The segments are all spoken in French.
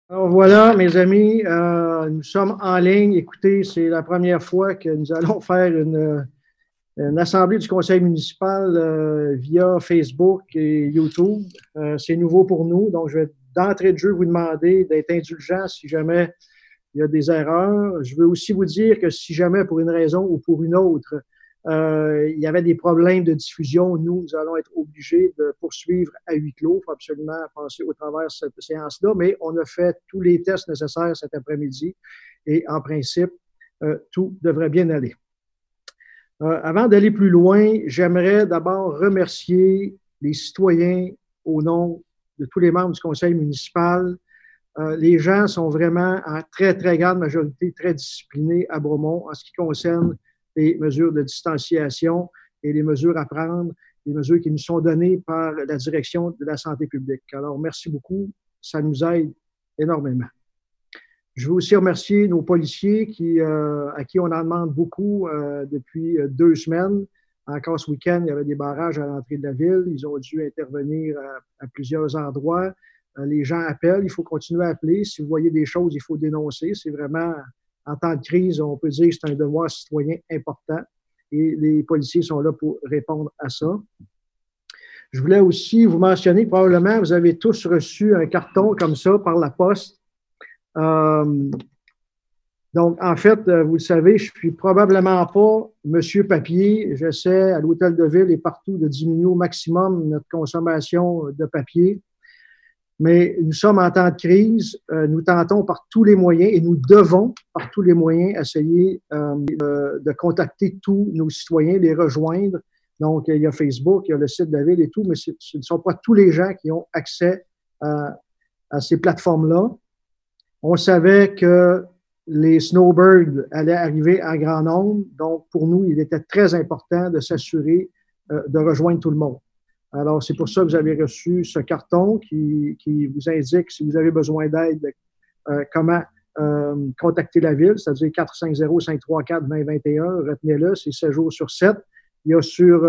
Alors voilà, mes amis, nous sommes en ligne. Écoutez, c'est la première fois que nous allons faire une assemblée du conseil municipal via Facebook et YouTube. C'est nouveau pour nous, donc je vais d'entrée de jeu vous demander d'être indulgent si jamais il y a des erreurs. Je veux aussi vous dire que si jamais pour une raison ou pour une autre, il y avait des problèmes de diffusion, nous allons être obligés de poursuivre à huis clos. Il faut absolument passer au travers de cette séance-là, mais on a fait tous les tests nécessaires cet après-midi et en principe, tout devrait bien aller. Avant d'aller plus loin, j'aimerais d'abord remercier les citoyens au nom de tous les membres du conseil municipal. Les gens sont vraiment en très, très grande majorité très disciplinés à Bromont en ce qui concerne les mesures de distanciation et les mesures à prendre, les mesures qui nous sont données par la direction de la santé publique. Alors, merci beaucoup. Ça nous aide énormément. Je veux aussi remercier nos policiers à qui on en demande beaucoup depuis 2 semaines. Encore ce week-end, il y avait des barrages à l'entrée de la ville. Ils ont dû intervenir à plusieurs endroits. Les gens appellent, il faut continuer à appeler. Si vous voyez des choses, il faut dénoncer. C'est vraiment, en temps de crise, on peut dire que c'est un devoir citoyen important et les policiers sont là pour répondre à ça. Je voulais aussi vous mentionner que probablement vous avez tous reçu un carton comme ça par la poste. Donc, en fait, vous le savez, je ne suis probablement pas Monsieur Papier. J'essaie à l'hôtel de ville et partout de diminuer au maximum notre consommation de papier. Mais nous sommes en temps de crise, nous tentons par tous les moyens et nous devons par tous les moyens essayer de contacter tous nos citoyens, les rejoindre. Donc, il y a Facebook, il y a le site de la ville et tout, mais ce ne sont pas tous les gens qui ont accès à ces plateformes-là. On savait que les snowbirds allaient arriver en grand nombre, donc pour nous, il était très important de s'assurer de rejoindre tout le monde. Alors, c'est pour ça que vous avez reçu ce carton qui vous indique si vous avez besoin d'aide, comment contacter la ville, c'est-à-dire 450-534-2021. Retenez-le, c'est 7 jours sur 7. Il y a sur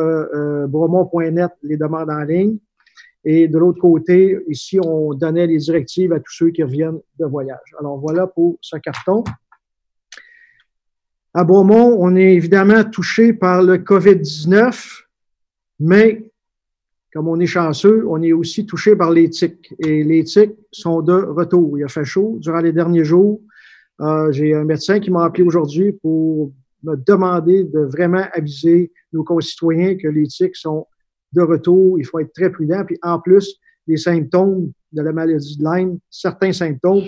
bromont.net les demandes en ligne. Et de l'autre côté, ici, on donnait les directives à tous ceux qui reviennent de voyage. Alors, voilà pour ce carton. À Bromont, on est évidemment touché par le COVID-19, mais comme on est chanceux, on est aussi touché par les tiques. Et les tiques sont de retour. Il a fait chaud durant les derniers jours. J'ai un médecin qui m'a appelé aujourd'hui pour me demander de vraiment aviser nos concitoyens que les tiques sont de retour. Il faut être très prudent. Puis en plus, les symptômes de la maladie de Lyme, certains symptômes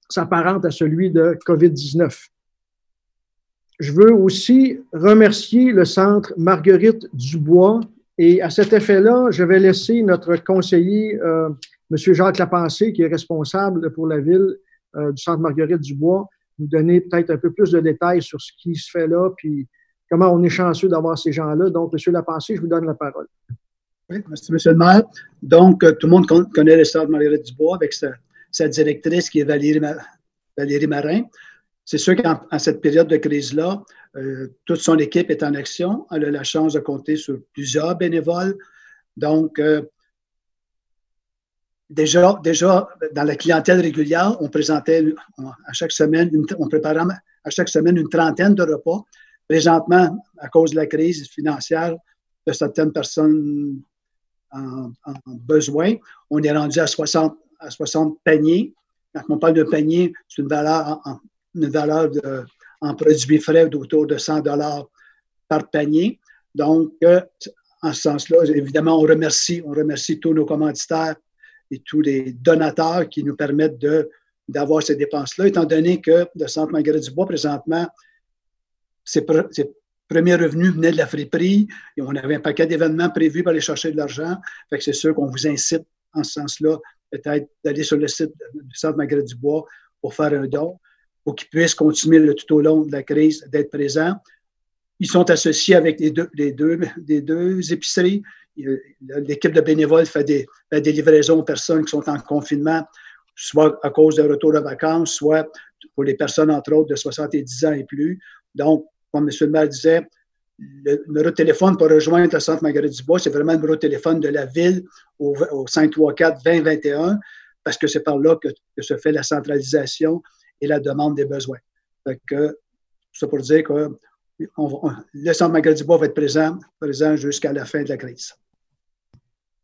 s'apparentent à celui de COVID-19. Je veux aussi remercier le centre Marguerite Dubois. Et à cet effet-là, je vais laisser notre conseiller, M. Jacques Lapensée, qui est responsable pour la ville du centre Marguerite Dubois, nous donner peut-être un peu plus de détails sur ce qui se fait là, puis comment on est chanceux d'avoir ces gens-là. Donc, M. Lapensée, je vous donne la parole. Oui, merci, M. le maire. Donc, tout le monde connaît le centre Marguerite Dubois avec sa directrice qui est Valérie Marin. C'est sûr qu'en cette période de crise-là, toute son équipe est en action. Elle a la chance de compter sur plusieurs bénévoles. Donc, déjà, dans la clientèle régulière, on présentait à chaque semaine, on préparait à chaque semaine une trentaine de repas. Présentement, à cause de la crise financière de certaines personnes en besoin, on est rendu à 60 paniers. Quand on parle de panier, c'est une valeur en produits frais d'autour de 100 $ par panier. Donc, en ce sens-là, évidemment, on remercie tous nos commanditaires et tous les donateurs qui nous permettent d'avoir ces dépenses-là, étant donné que le centre Marguerite Dubois, présentement, ses premiers revenus venaient de la friperie et on avait un paquet d'événements prévus pour aller chercher de l'argent. Fait que c'est sûr qu'on vous incite, en ce sens-là, peut-être d'aller sur le site du centre Marguerite Dubois pour faire un don, pour qu'ils puissent continuer tout au long de la crise d'être présents. Ils sont associés avec les deux épiceries. L'équipe de bénévoles fait des livraisons aux personnes qui sont en confinement, soit à cause d'un retour de vacances, soit pour les personnes, entre autres, de 70 ans et plus. Donc, comme M. le maire disait, le numéro de téléphone pour rejoindre le centre Marguerite Dubois, c'est vraiment le numéro de téléphone de la ville au 534-2021. parce que c'est par là que se fait la centralisation et la demande des besoins. Fait que, tout ça pour dire que le Centre Marguerite Dubois va être présent jusqu'à la fin de la crise.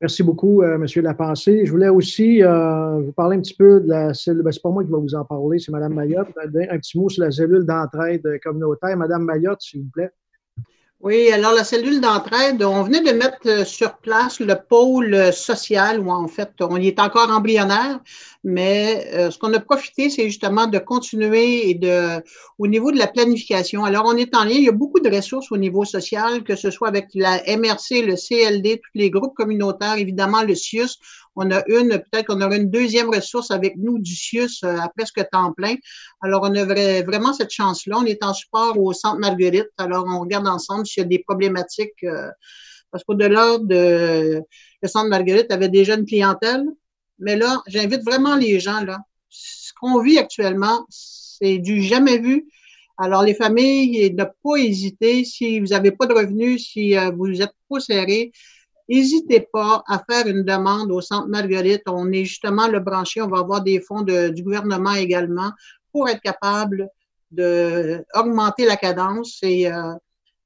Merci beaucoup, M. Lapensée. Je voulais aussi vous parler un petit peu de la cellule. Ben, c'est pas moi qui vais vous en parler, c'est Mme Mayotte. Un petit mot sur la cellule d'entraide communautaire. Mme Mayotte, s'il vous plaît. Oui, alors la cellule d'entraide, on venait de mettre sur place le pôle social où en fait, on y est encore embryonnaire, mais ce qu'on a profité, c'est justement de continuer au niveau de la planification. Alors, on est en lien, il y a beaucoup de ressources au niveau social, que ce soit avec la MRC, le CLD, tous les groupes communautaires, évidemment le CIUS. On a peut-être qu'on aura une deuxième ressource avec nous du CIUS à presque temps plein. Alors, on a vraiment cette chance-là. On est en support au Centre Marguerite. Alors, on regarde ensemble s'il y a des problématiques, parce qu'au-delà le Centre Marguerite avait déjà une clientèle. Mais là, j'invite vraiment les gens, là. Ce qu'on vit actuellement, c'est du jamais vu. Alors, les familles, ne pas hésiter. Si vous n'avez pas de revenus, si vous êtes trop serré, n'hésitez pas à faire une demande au Centre Marguerite. On est justement le branché. On va avoir des fonds du gouvernement également pour être capable d'augmenter la cadence.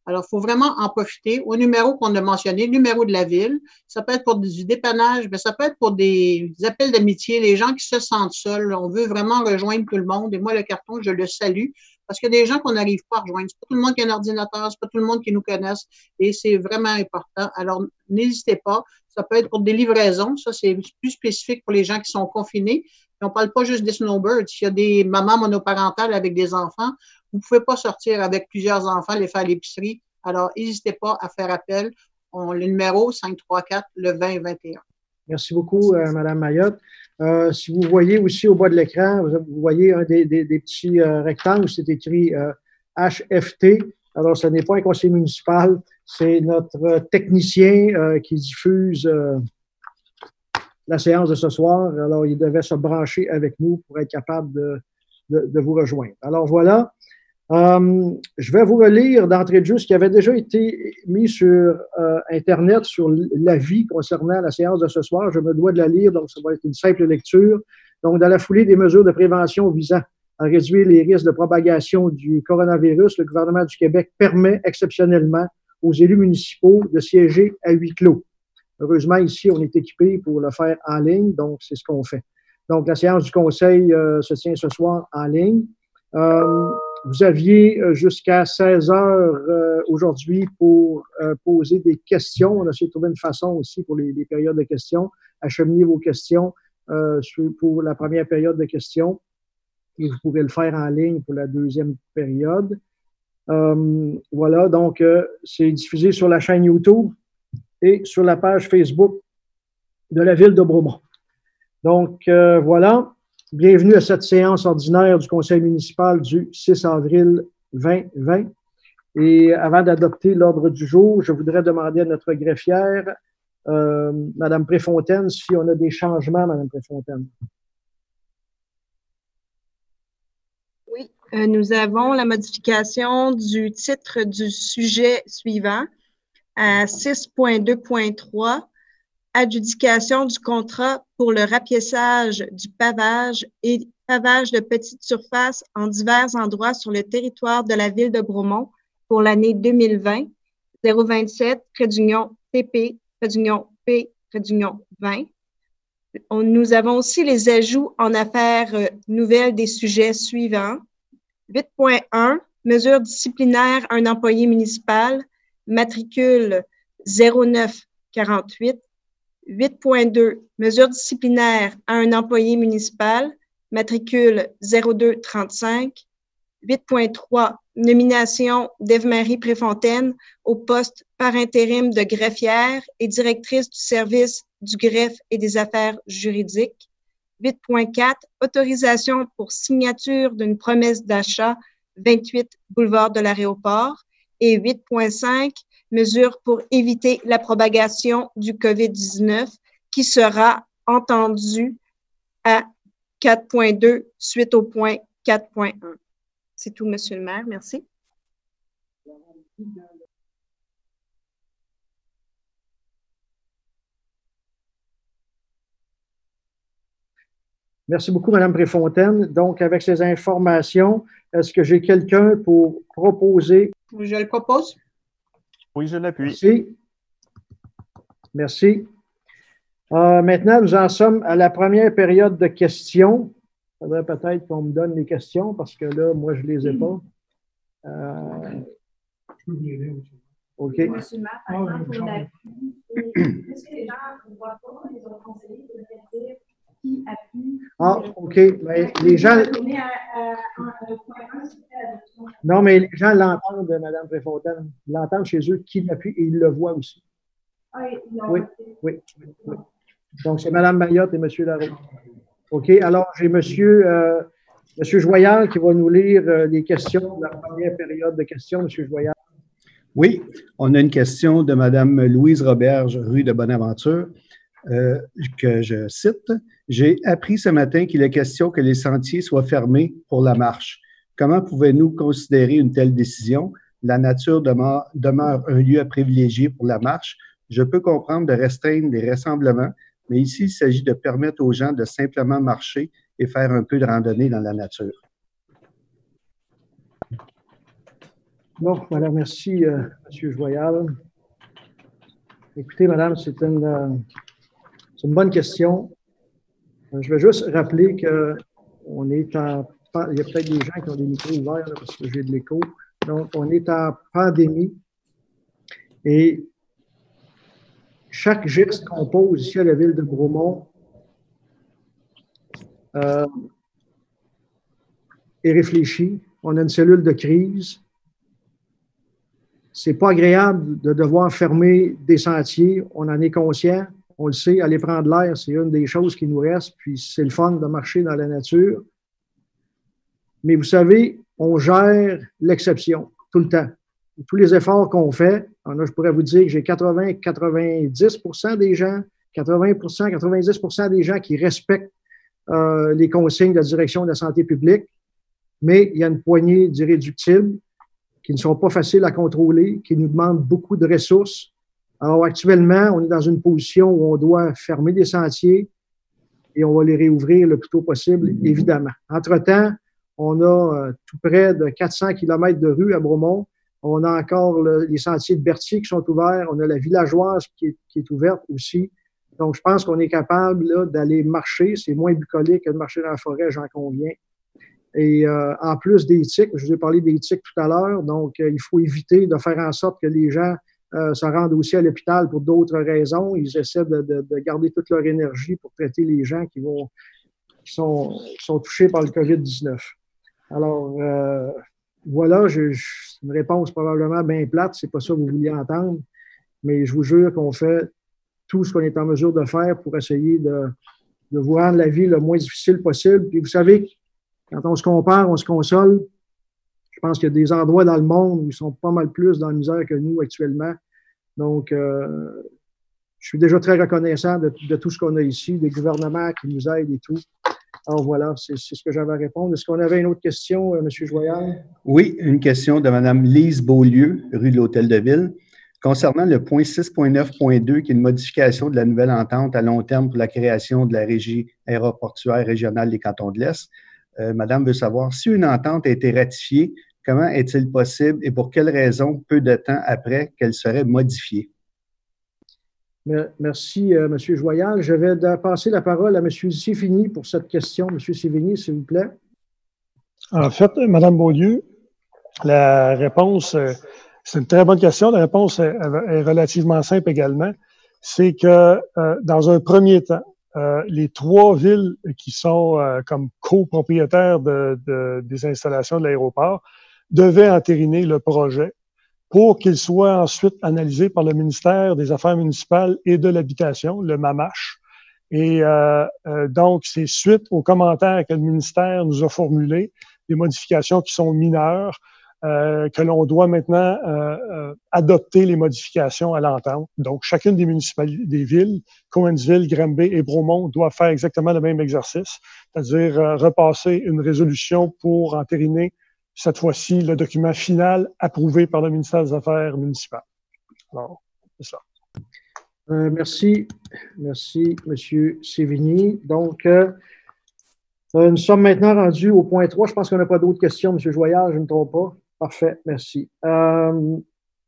Alors, il faut vraiment en profiter. Au numéro qu'on a mentionné, le numéro de la ville, ça peut être pour du dépannage, mais ça peut être pour des appels d'amitié, les gens qui se sentent seuls. On veut vraiment rejoindre tout le monde. Et moi, le carton, je le salue parce qu'il y a des gens qu'on n'arrive pas à rejoindre. C'est pas tout le monde qui a un ordinateur, c'est pas tout le monde qui nous connaisse et c'est vraiment important. Alors, n'hésitez pas. Ça peut être pour des livraisons. Ça, c'est plus spécifique pour les gens qui sont confinés. Et on ne parle pas juste des snowbirds. S'il y a des mamans monoparentales avec des enfants, vous ne pouvez pas sortir avec plusieurs enfants, les faire à l'épicerie. Alors, n'hésitez pas à faire appel. Le numéro 534 le 2021. Merci beaucoup, Mme Mayotte. Si vous voyez aussi au bas de l'écran, vous voyez un des petits rectangles où c'est écrit HFT. Alors, ce n'est pas un conseiller municipal, c'est notre technicien qui diffuse la séance de ce soir. Alors, il devait se brancher avec nous pour être capable de vous rejoindre. Alors, voilà. Je vais vous relire d'entrée de jeu ce qui avait déjà été mis sur Internet sur l'avis concernant la séance de ce soir. Je me dois de la lire, donc ça va être une simple lecture. Donc, dans la foulée des mesures de prévention visant à réduire les risques de propagation du coronavirus, le gouvernement du Québec permet exceptionnellement aux élus municipaux de siéger à huis clos. Heureusement, ici, on est équipé pour le faire en ligne, donc c'est ce qu'on fait. Donc, la séance du Conseil se tient ce soir en ligne. Vous aviez jusqu'à 16 heures aujourd'hui pour poser des questions. On a essayé de trouver une façon aussi pour les périodes de questions. Acheminez vos questions pour la première période de questions et vous pouvez le faire en ligne pour la deuxième période. Voilà, donc c'est diffusé sur la chaîne YouTube et sur la page Facebook de la Ville de Bromont. Donc, voilà. Bienvenue à cette séance ordinaire du Conseil municipal du 6 avril 2020. Et avant d'adopter l'ordre du jour, je voudrais demander à notre greffière, Mme Préfontaine, si on a des changements, Mme Préfontaine. Oui, nous avons la modification du titre du sujet suivant à 6.2.3. Adjudication du contrat pour le rapiessage du pavage et pavage de petite surface en divers endroits sur le territoire de la Ville de Bromont pour l'année 2020, 027, trait d'union TP, trait d'union P, trait d'union 20. Nous avons aussi les ajouts en affaires nouvelles des sujets suivants. 8.1, mesure disciplinaire à un employé municipal, matricule 0948. 8.2, mesure disciplinaire à un employé municipal, matricule 0235. 8.3, nomination d'Ève-Marie Préfontaine au poste par intérim de greffière et directrice du service du greffe et des affaires juridiques. 8.4, autorisation pour signature d'une promesse d'achat 28 boulevard de l'Aéroport. Et 8.5, mesures pour éviter la propagation du COVID-19 qui sera entendue à 4.2 suite au point 4.1. C'est tout, Monsieur le maire. Merci. Merci beaucoup, Mme Préfontaine. Donc, avec ces informations, est-ce que j'ai quelqu'un pour proposer? Je le propose. Oui, je l'appuie. Merci. Merci. Maintenant, nous en sommes à la première période de questions. Il faudrait peut-être qu'on me donne les questions parce que là, moi, je ne les ai pas. OK. Monsieur Matt, par exemple, pour l'appui, est-ce que les gens ne voient pas les autres conseillers de dire qui appuie? OK. Mais les gens. Non, mais les gens l'entendent, Mme Préfontaine. Ils l'entendent chez eux qui l'appuie et ils le voient aussi. Oui. Donc, c'est Mme Mayotte et M. Larose. OK. Alors, j'ai M. Joyal qui va nous lire les questions de la première période de questions. M. Joyal. Oui, on a une question de Mme Louise Roberge, rue de Bonaventure, que je cite. « J'ai appris ce matin qu'il est question que les sentiers soient fermés pour la marche. Comment pouvez-nous considérer une telle décision? La nature demeure un lieu à privilégier pour la marche. Je peux comprendre de restreindre les rassemblements, mais ici, il s'agit de permettre aux gens de simplement marcher et faire un peu de randonnée dans la nature. » Bon, voilà, merci, M. Joyal. Écoutez, madame, c'est une bonne question. Je vais juste rappeler qu'on est en... Il y a peut-être des gens qui ont des micros ouverts là, parce que j'ai de l'écho. Donc, on est en pandémie et chaque geste qu'on pose ici à la ville de Bromont est réfléchi. On a une cellule de crise. C'est pas agréable de devoir fermer des sentiers. On en est conscient. On le sait, aller prendre l'air, c'est une des choses qui nous reste. Puis c'est le fun de marcher dans la nature. Mais vous savez, on gère l'exception tout le temps. Tous les efforts qu'on fait, je pourrais vous dire que j'ai 90% des gens, 90% des gens qui respectent les consignes de la direction de la santé publique, mais il y a une poignée d'irréductibles qui ne sont pas faciles à contrôler, qui nous demandent beaucoup de ressources. Alors actuellement, on est dans une position où on doit fermer des sentiers et on va les réouvrir le plus tôt possible, évidemment. Entre-temps, on a tout près de 400 km de rues à Bromont. On a encore les sentiers de Berthier qui sont ouverts. On a la villageoise qui est ouverte aussi. Donc, je pense qu'on est capable d'aller marcher. C'est moins bucolique que de marcher dans la forêt, j'en conviens. Et en plus des tiques, je vous ai parlé des tiques tout à l'heure, donc il faut éviter de faire en sorte que les gens se rendent aussi à l'hôpital pour d'autres raisons. Ils essaient de garder toute leur énergie pour traiter les gens qui sont touchés par le COVID-19. Alors, voilà, c'est une réponse probablement bien plate, c'est pas ça que vous vouliez entendre, mais je vous jure qu'on fait tout ce qu'on est en mesure de faire pour essayer de vous rendre la vie le moins difficile possible. Puis vous savez, quand on se compare, on se console. Je pense qu'il y a des endroits dans le monde où ils sont pas mal plus dans la misère que nous actuellement. Donc, je suis déjà très reconnaissant de tout ce qu'on a ici, des gouvernements qui nous aident et tout. Alors voilà, c'est ce que j'avais à répondre. Est-ce qu'on avait une autre question, M. Joyal? Oui, une question de Mme Lise Beaulieu, rue de l'Hôtel de Ville. Concernant le point 6.9.2, qui est une modification de la nouvelle entente à long terme pour la création de la Régie aéroportuaire régionale des cantons de l'Est, Madame veut savoir si une entente a été ratifiée, comment est-il possible et pour quelles raisons, peu de temps après, qu'elle serait modifiée? Merci, M. Joyal. Je vais passer la parole à M. Sévigny pour cette question. M. Sévigny, s'il vous plaît. En fait, Mme Beaulieu, la réponse, c'est une très bonne question. La réponse est relativement simple également. C'est que, dans un premier temps, les trois villes qui sont comme copropriétaires des installations de l'aéroport devaient entériner le projet pour qu'il soit ensuite analysé par le ministère des Affaires municipales et de l'Habitation, le MAMACH. Et donc, c'est suite aux commentaires que le ministère nous a formulés, des modifications qui sont mineures, que l'on doit maintenant adopter les modifications à l'entente. Donc, chacune des municipalités, des villes, Cowansville, Granby et Bromont, doivent faire exactement le même exercice, c'est-à-dire repasser une résolution pour entériner cette fois-ci le document final approuvé par le ministère des Affaires municipales. Alors, c'est ça. Merci, M. Sévigny. Donc, Nous sommes maintenant rendus au point 3. Je pense qu'on n'a pas d'autres questions, M. Joyard, je ne me trompe pas. Parfait, merci.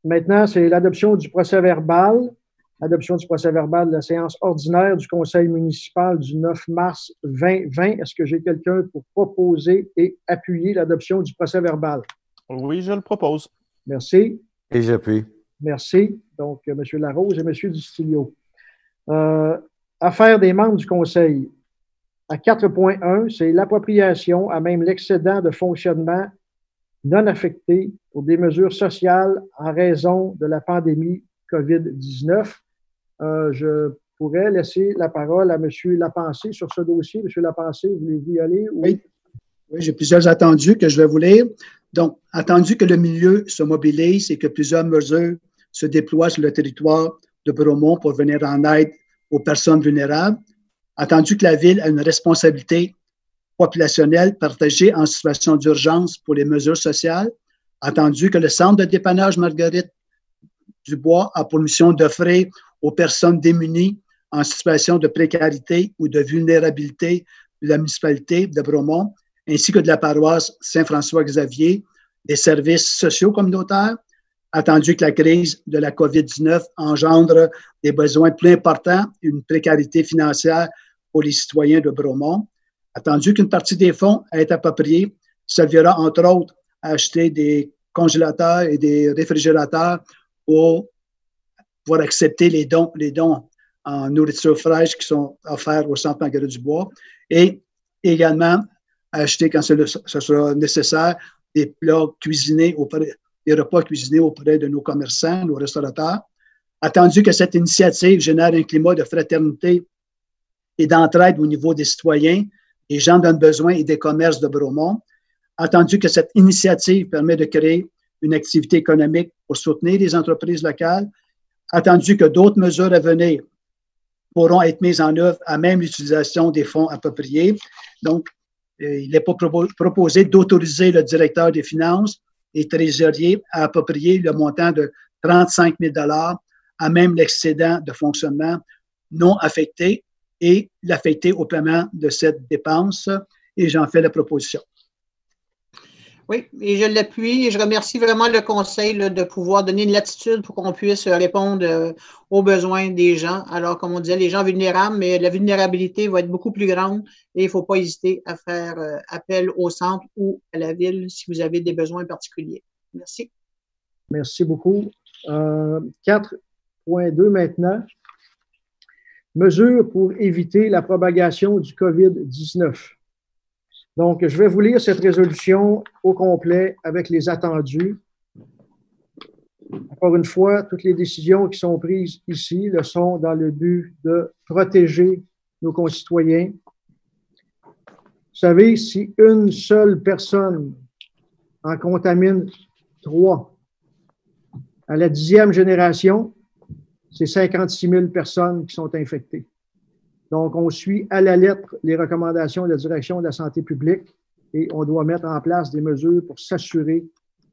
Maintenant, c'est l'adoption du procès-verbal. Adoption du procès-verbal de la séance ordinaire du Conseil municipal du 9 mars 2020. Est-ce que j'ai quelqu'un pour proposer et appuyer l'adoption du procès-verbal? Oui, je le propose. Merci. Et j'appuie. Merci. Donc, M. Larose et M. Dustilio. Affaire des membres du Conseil. À 4.1, c'est l'appropriation à même l'excédent de fonctionnement non affecté pour des mesures sociales en raison de la pandémie COVID-19. Je pourrais laisser la parole à M. Lapensée sur ce dossier. M. Lapensée, voulez-vous y aller? Oui, j'ai plusieurs attendus que je vais vous lire. Donc, attendu que le milieu se mobilise et que plusieurs mesures se déploient sur le territoire de Bromont pour venir en aide aux personnes vulnérables, attendu que la Ville a une responsabilité populationnelle partagée en situation d'urgence pour les mesures sociales, attendu que le Centre de dépannage Marguerite Dubois a pour mission d'offrir aux personnes démunies en situation de précarité ou de vulnérabilité de la municipalité de Bromont, ainsi que de la paroisse Saint-François-Xavier, des services sociaux communautaires, attendu que la crise de la COVID-19 engendre des besoins plus importants, une précarité financière pour les citoyens de Bromont, attendu qu'une partie des fonds à être appropriés servira entre autres à acheter des congélateurs et des réfrigérateurs pour pouvoir accepter les dons en nourriture fraîche qui sont offerts au Centre Marguerite Dubois et également acheter, quand ce sera nécessaire, des repas cuisinés auprès de nos commerçants, nos restaurateurs. Attendu que cette initiative génère un climat de fraternité et d'entraide au niveau des citoyens, des gens d'un besoin et des commerces de Bromont. Attendu que cette initiative permet de créer une activité économique pour soutenir les entreprises locales. Attendu que d'autres mesures à venir pourront être mises en œuvre à même l'utilisation des fonds appropriés. Donc, il est proposé d'autoriser le directeur des finances et trésorier à approprier le montant de 35 000 $ à même l'excédent de fonctionnement non affecté et l'affecter au paiement de cette dépense. Et j'en fais la proposition. Oui, et je l'appuie et je remercie vraiment le Conseil de pouvoir donner une latitude pour qu'on puisse répondre aux besoins des gens. Alors, comme on disait, les gens vulnérables, mais la vulnérabilité va être beaucoup plus grande et il ne faut pas hésiter à faire appel au centre ou à la Ville si vous avez des besoins particuliers. Merci. Merci beaucoup. 4.2 maintenant. Mesures pour éviter la propagation du COVID-19. Donc, je vais vous lire cette résolution au complet avec les attendus. Encore une fois, toutes les décisions qui sont prises ici le sont dans le but de protéger nos concitoyens. Vous savez, si une seule personne en contamine 3 à la 10e génération, c'est 56 000 personnes qui sont infectées. Donc, on suit à la lettre les recommandations de la Direction de la santé publique et on doit mettre en place des mesures pour s'assurer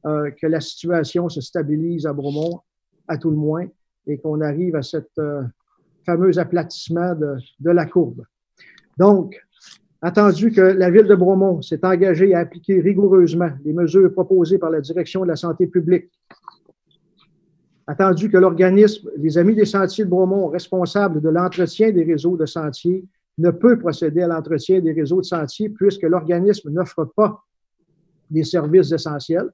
que la situation se stabilise à Bromont, à tout le moins, et qu'on arrive à cet fameux aplatissement de la courbe. Donc, attendu que la Ville de Bromont s'est engagée à appliquer rigoureusement les mesures proposées par la Direction de la santé publique, attendu que l'organisme Les Amis des Sentiers de Bromont, responsable de l'entretien des réseaux de sentiers, ne peut procéder à l'entretien des réseaux de sentiers puisque l'organisme n'offre pas des services essentiels.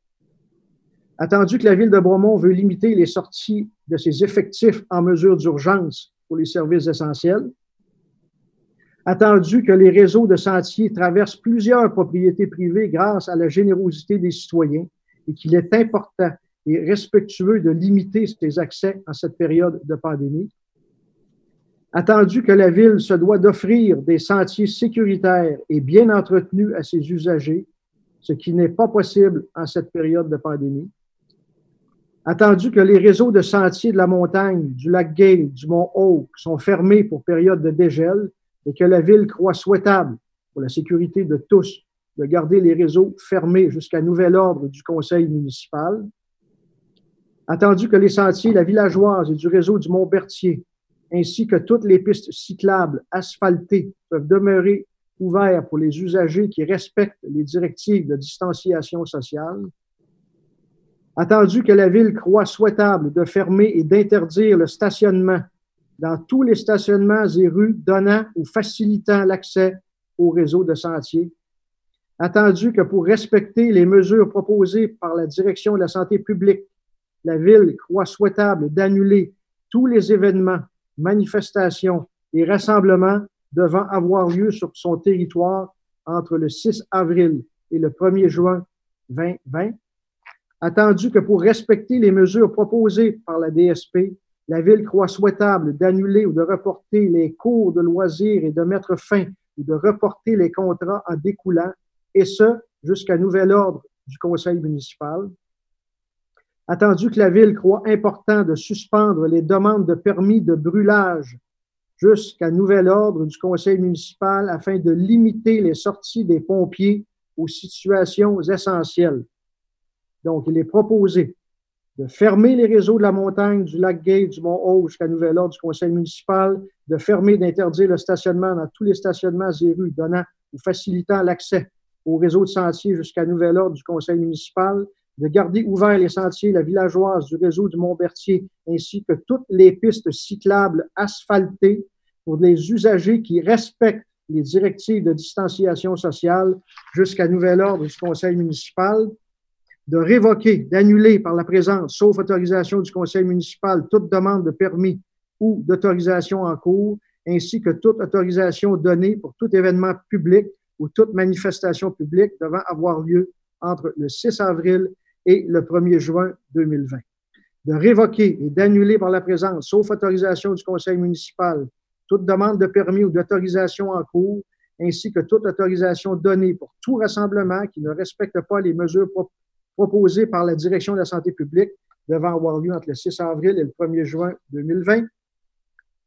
Attendu que la Ville de Bromont veut limiter les sorties de ses effectifs en mesure d'urgence pour les services essentiels. Attendu que les réseaux de sentiers traversent plusieurs propriétés privées grâce à la générosité des citoyens et qu'il est important et respectueux de limiter ces accès en cette période de pandémie. Attendu que la Ville se doit d'offrir des sentiers sécuritaires et bien entretenus à ses usagers, ce qui n'est pas possible en cette période de pandémie. Attendu que les réseaux de sentiers de la montagne, du lac Gay, du mont Haut sont fermés pour période de dégel et que la Ville croit souhaitable, pour la sécurité de tous, de garder les réseaux fermés jusqu'à nouvel ordre du Conseil municipal. Attendu que les sentiers, la villageoise et du réseau du Mont-Berthier, ainsi que toutes les pistes cyclables asphaltées peuvent demeurer ouvert pour les usagers qui respectent les directives de distanciation sociale. Attendu que la Ville croit souhaitable de fermer et d'interdire le stationnement dans tous les stationnements et rues donnant ou facilitant l'accès au réseau de sentiers. Attendu que pour respecter les mesures proposées par la Direction de la santé publique, la Ville croit souhaitable d'annuler tous les événements, manifestations et rassemblements devant avoir lieu sur son territoire entre le 6 avril et le 1er juin 2020. Attendu que pour respecter les mesures proposées par la DSP, la Ville croit souhaitable d'annuler ou de reporter les cours de loisirs et de mettre fin ou de reporter les contrats en découlant, et ce, jusqu'à nouvel ordre du Conseil municipal. Attendu que la Ville croit important de suspendre les demandes de permis de brûlage jusqu'à nouvel ordre du Conseil municipal afin de limiter les sorties des pompiers aux situations essentielles. Donc, il est proposé de fermer les réseaux de la montagne, du lac Gay, du Mont-Haut jusqu'à nouvel ordre du Conseil municipal, de fermer, d'interdire le stationnement dans tous les stationnements et rues donnant ou facilitant l'accès au réseau de sentiers jusqu'à nouvel ordre du Conseil municipal, de garder ouverts les sentiers, la villageoise du réseau du Mont-Berthier, ainsi que toutes les pistes cyclables asphaltées pour les usagers qui respectent les directives de distanciation sociale jusqu'à nouvel ordre du Conseil municipal, de révoquer, d'annuler par la présente, sauf autorisation du Conseil municipal, toute demande de permis ou d'autorisation en cours, ainsi que toute autorisation donnée pour tout événement public ou toute manifestation publique devant avoir lieu entre le 6 avril et le 1er juin 2020. De révoquer et d'annuler par la présente, sauf autorisation du Conseil municipal, toute demande de permis ou d'autorisation en cours, ainsi que toute autorisation donnée pour tout rassemblement qui ne respecte pas les mesures proposées par la Direction de la santé publique devant avoir lieu entre le 6 avril et le 1er juin 2020,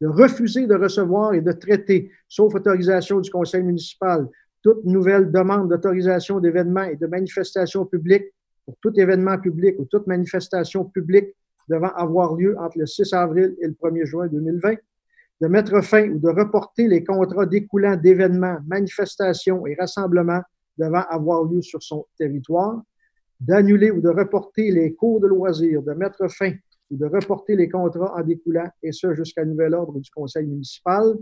de refuser de recevoir et de traiter, sauf autorisation du Conseil municipal, toute nouvelle demande d'autorisation d'événements et de manifestations publiques pour tout événement public ou toute manifestation publique devant avoir lieu entre le 6 avril et le 1er juin 2020, de mettre fin ou de reporter les contrats découlant d'événements, manifestations et rassemblements devant avoir lieu sur son territoire, d'annuler ou de reporter les cours de loisirs, de mettre fin ou de reporter les contrats en découlant, et ce jusqu'à nouvel ordre du Conseil municipal,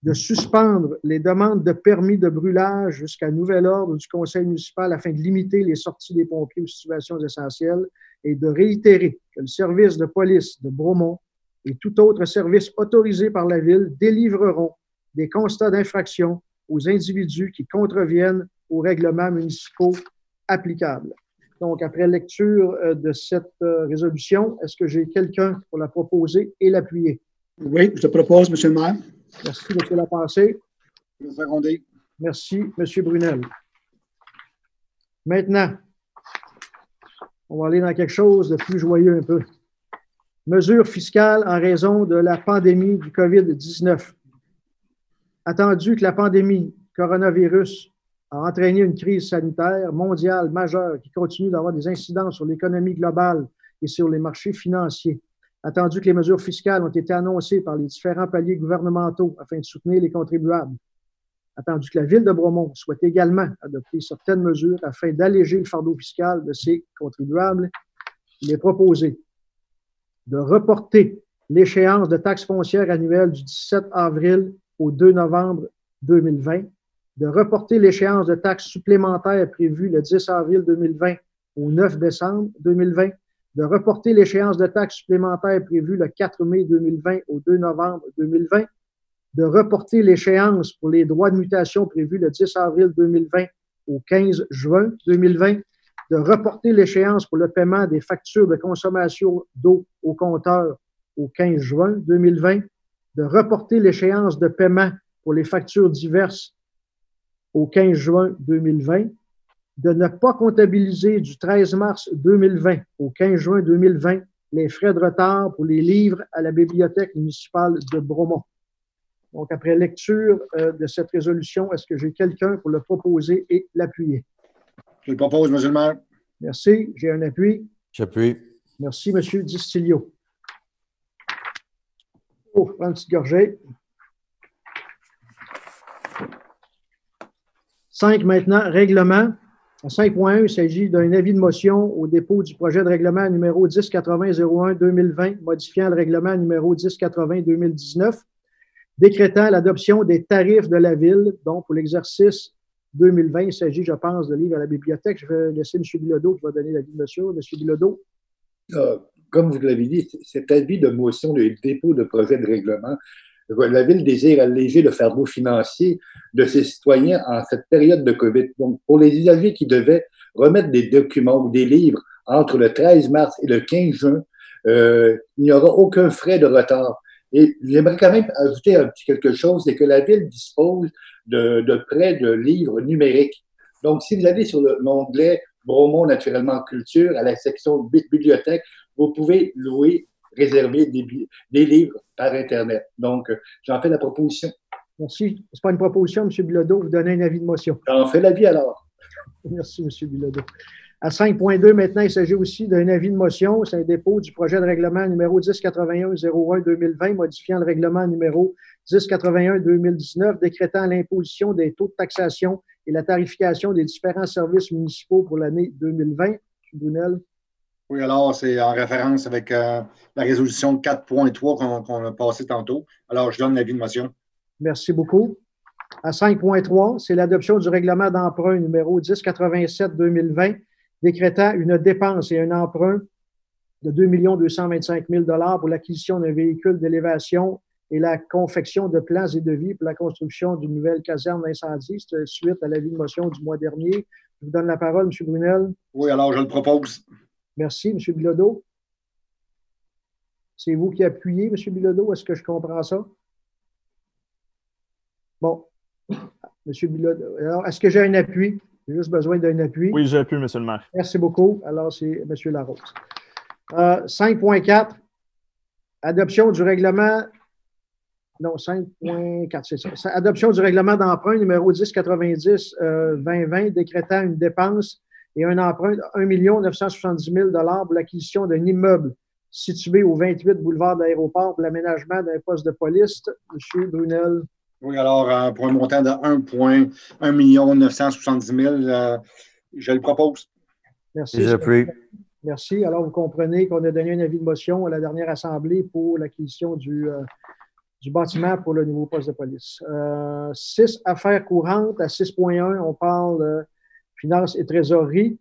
de suspendre les demandes de permis de brûlage jusqu'à nouvel ordre du Conseil municipal afin de limiter les sorties des pompiers aux situations essentielles et de réitérer que le service de police de Bromont et tout autre service autorisé par la Ville délivreront des constats d'infraction aux individus qui contreviennent aux règlements municipaux applicables. Donc, après lecture de cette résolution, est-ce que j'ai quelqu'un pour la proposer et l'appuyer? Oui, je propose, M. le maire. Merci, M. Lapensée. Je vais seconder. Merci, M. Brunel. Maintenant, on va aller dans quelque chose de plus joyeux un peu. Mesures fiscales en raison de la pandémie du COVID-19. Attendu que la pandémie coronavirus a entraîné une crise sanitaire mondiale majeure qui continue d'avoir des incidences sur l'économie globale et sur les marchés financiers. Attendu que les mesures fiscales ont été annoncées par les différents paliers gouvernementaux afin de soutenir les contribuables. Attendu que la Ville de Bromont souhaite également adopter certaines mesures afin d'alléger le fardeau fiscal de ses contribuables, il est proposé de reporter l'échéance de taxe foncière annuelle du 17 avril au 2 novembre 2020, de reporter l'échéance de taxes supplémentaires prévue le 10 avril 2020 au 9 décembre 2020, de reporter l'échéance de taxes supplémentaires prévue le 4 mai 2020 au 2 novembre 2020, de reporter l'échéance pour les droits de mutation prévus le 10 avril 2020 au 15 juin 2020, de reporter l'échéance pour le paiement des factures de consommation d'eau au compteur au 15 juin 2020, de reporter l'échéance de paiement pour les factures diverses au 15 juin 2020, de ne pas comptabiliser du 13 mars 2020 au 15 juin 2020 les frais de retard pour les livres à la bibliothèque municipale de Bromont. Donc, après lecture de cette résolution, est-ce que j'ai quelqu'un pour le proposer et l'appuyer? Je le propose, M. le maire. Merci. J'ai un appui. J'appuie. Merci, M. Distilio. Oh, prends une petite gorgée. 5 maintenant, règlement. À 5.1, il s'agit d'un avis de motion au dépôt du projet de règlement numéro 1080-01-2020, modifiant le règlement numéro 1080-2019, décrétant l'adoption des tarifs de la Ville. Donc, pour l'exercice 2020, il s'agit, je pense, de livres à la bibliothèque. Je vais laisser M. Bilodeau qui va donner l'avis de monsieur. M. Bilodeau. Comme vous l'avez dit, cet avis de motion de dépôt de projet de règlement, la Ville désire alléger le fardeau financier de ses citoyens en cette période de COVID. Donc, pour les usagers qui devaient remettre des documents ou des livres entre le 13 mars et le 15 juin, il n'y aura aucun frais de retard. Et j'aimerais quand même ajouter un petit quelque chose, c'est que la Ville dispose de prêts de livres numériques. Donc, si vous allez sur l'onglet Bromont Naturellement Culture, à la section bibliothèque, vous pouvez louer, réserver des livres par Internet. Donc, j'en fais la proposition. Merci. Ce n'est pas une proposition, M. Bilodeau. Vous donnez un avis de motion. J'en fais l'avis alors. Merci, M. Bilodeau. À 5.2, maintenant, il s'agit aussi d'un avis de motion. C'est un dépôt du projet de règlement numéro 1081-01-2020, modifiant le règlement numéro 1081-2019, décrétant l'imposition des taux de taxation et la tarification des différents services municipaux pour l'année 2020. M. Brunel. Oui, alors, c'est en référence avec la résolution 4.3 qu'on a passée tantôt. Alors, je donne l'avis de motion. Merci beaucoup. À 5.3, c'est l'adoption du règlement d'emprunt numéro 1087-2020, décrétant une dépense et un emprunt de 2 225 000 $ pour l'acquisition d'un véhicule d'élévation et la confection de plans et devis pour la construction d'une nouvelle caserne d'incendie. C'est suite à l'avis de motion du mois dernier. Je vous donne la parole, M. Brunel. Oui, alors je le propose. Merci, M. Bilodeau. C'est vous qui appuyez, M. Bilodeau. Est-ce que je comprends ça? Bon. M. Bilodeau. Alors, est-ce que j'ai un appui? J'ai juste besoin d'un appui. Oui, j'ai appuyé, M. le maire. Merci beaucoup. Alors, c'est M. Larose. 5.4. Adoption du règlement. Non, 5.4, c'est ça. Adoption du règlement d'emprunt numéro 1090-2020, décrétant une dépense et un emprunt de 1 970 000 $ pour l'acquisition d'un immeuble situé au 28 boulevard de l'Aéroport pour l'aménagement d'un poste de police. M. Brunel. Oui, alors, pour un montant de 1 970 000 $, je le propose. Merci. J'appuie. Merci. Alors, vous comprenez qu'on a donné un avis de motion à la dernière assemblée pour l'acquisition du bâtiment pour le nouveau poste de police. 6, affaires courantes. À 6.1, on parle finances et trésorerie.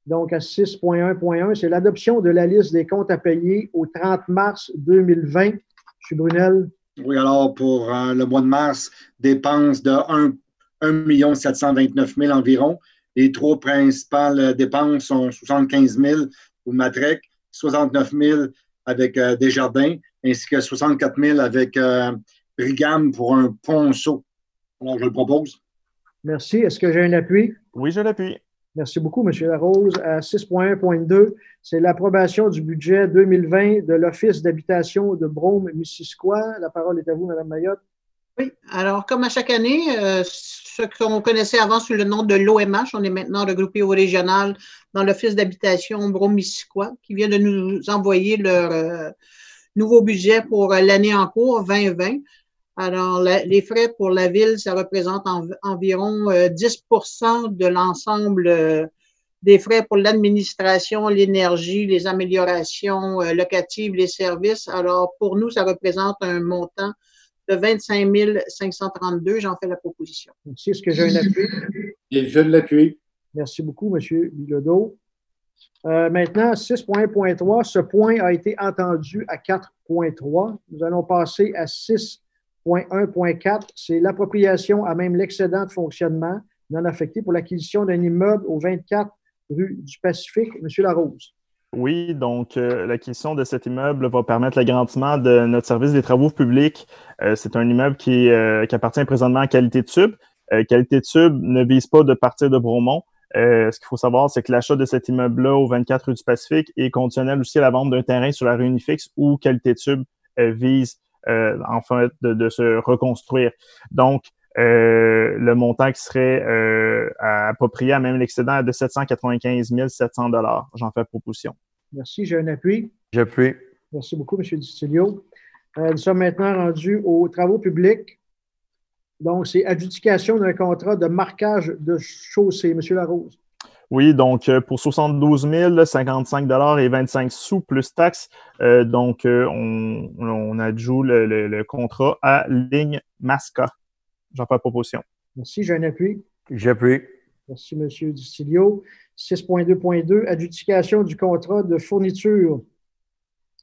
Donc, à 6.1.1, c'est l'adoption de la liste des comptes à payer au 30 mars 2020. M. Brunel. Oui, alors pour le mois de mars, dépenses de 1 729 000 environ. Les trois principales dépenses sont 75 000 pour Matrec, 69 000 avec Desjardins, ainsi que 64 000 avec Brigam pour un ponceau. Alors, je le propose. Merci. Est-ce que j'ai un appui? Oui, je l'appuie. Merci beaucoup, M. Larose. À 6.1.2, c'est l'approbation du budget 2020 de l'Office d'habitation de Brome-Missisquoi. La parole est à vous, Mme Mayotte. Oui, alors comme à chaque année, ce qu'on connaissait avant sous le nom de l'OMH, on est maintenant regroupé au régional dans l'Office d'habitation Brome-Missisquoi, qui vient de nous envoyer leur nouveau budget pour l'année en cours 2020. Alors, les frais pour la ville, ça représente environ 10 % de l'ensemble des frais pour l'administration, l'énergie, les améliorations locatives, les services. Alors, pour nous, ça représente un montant de 25 532. J'en fais la proposition. Merci. Est-ce que j'ai un appui? Et je l'appuie. Merci beaucoup, M. Bilodeau. Maintenant, 6.1.3, ce point a été entendu à 4.3. Nous allons passer à 6.1.4. C'est l'appropriation à même l'excédent de fonctionnement non affecté pour l'acquisition d'un immeuble au 24 rue du Pacifique. M. Larose. Oui, donc l'acquisition de cet immeuble va permettre l'agrandissement de notre service des travaux publics. C'est un immeuble qui appartient présentement à Qualité de Tube. Qualité de Tube ne vise pas de partir de Bromont. Ce qu'il faut savoir, c'est que l'achat de cet immeuble-là au 24 rue du Pacifique est conditionnel aussi à la vente d'un terrain sur la rue Unifix où Qualité de Tube vise en fait de se reconstruire. Donc, le montant qui serait approprié à même l'excédent est de 795 700 $. J'en fais proposition. Merci. J'ai un appui. J'appuie. Merci beaucoup, M. Distilio. Nous sommes maintenant rendus aux travaux publics. Donc, c'est adjudication d'un contrat de marquage de chaussée. Monsieur Larose. Oui, donc pour 72 055 et 25 sous plus taxes, on adjoue le contrat à Ligne Masca. J'en fais proposition. Merci. J'ai un appui. J'appuie. Merci, M. Distilio. 6.2.2, adjudication du contrat de fourniture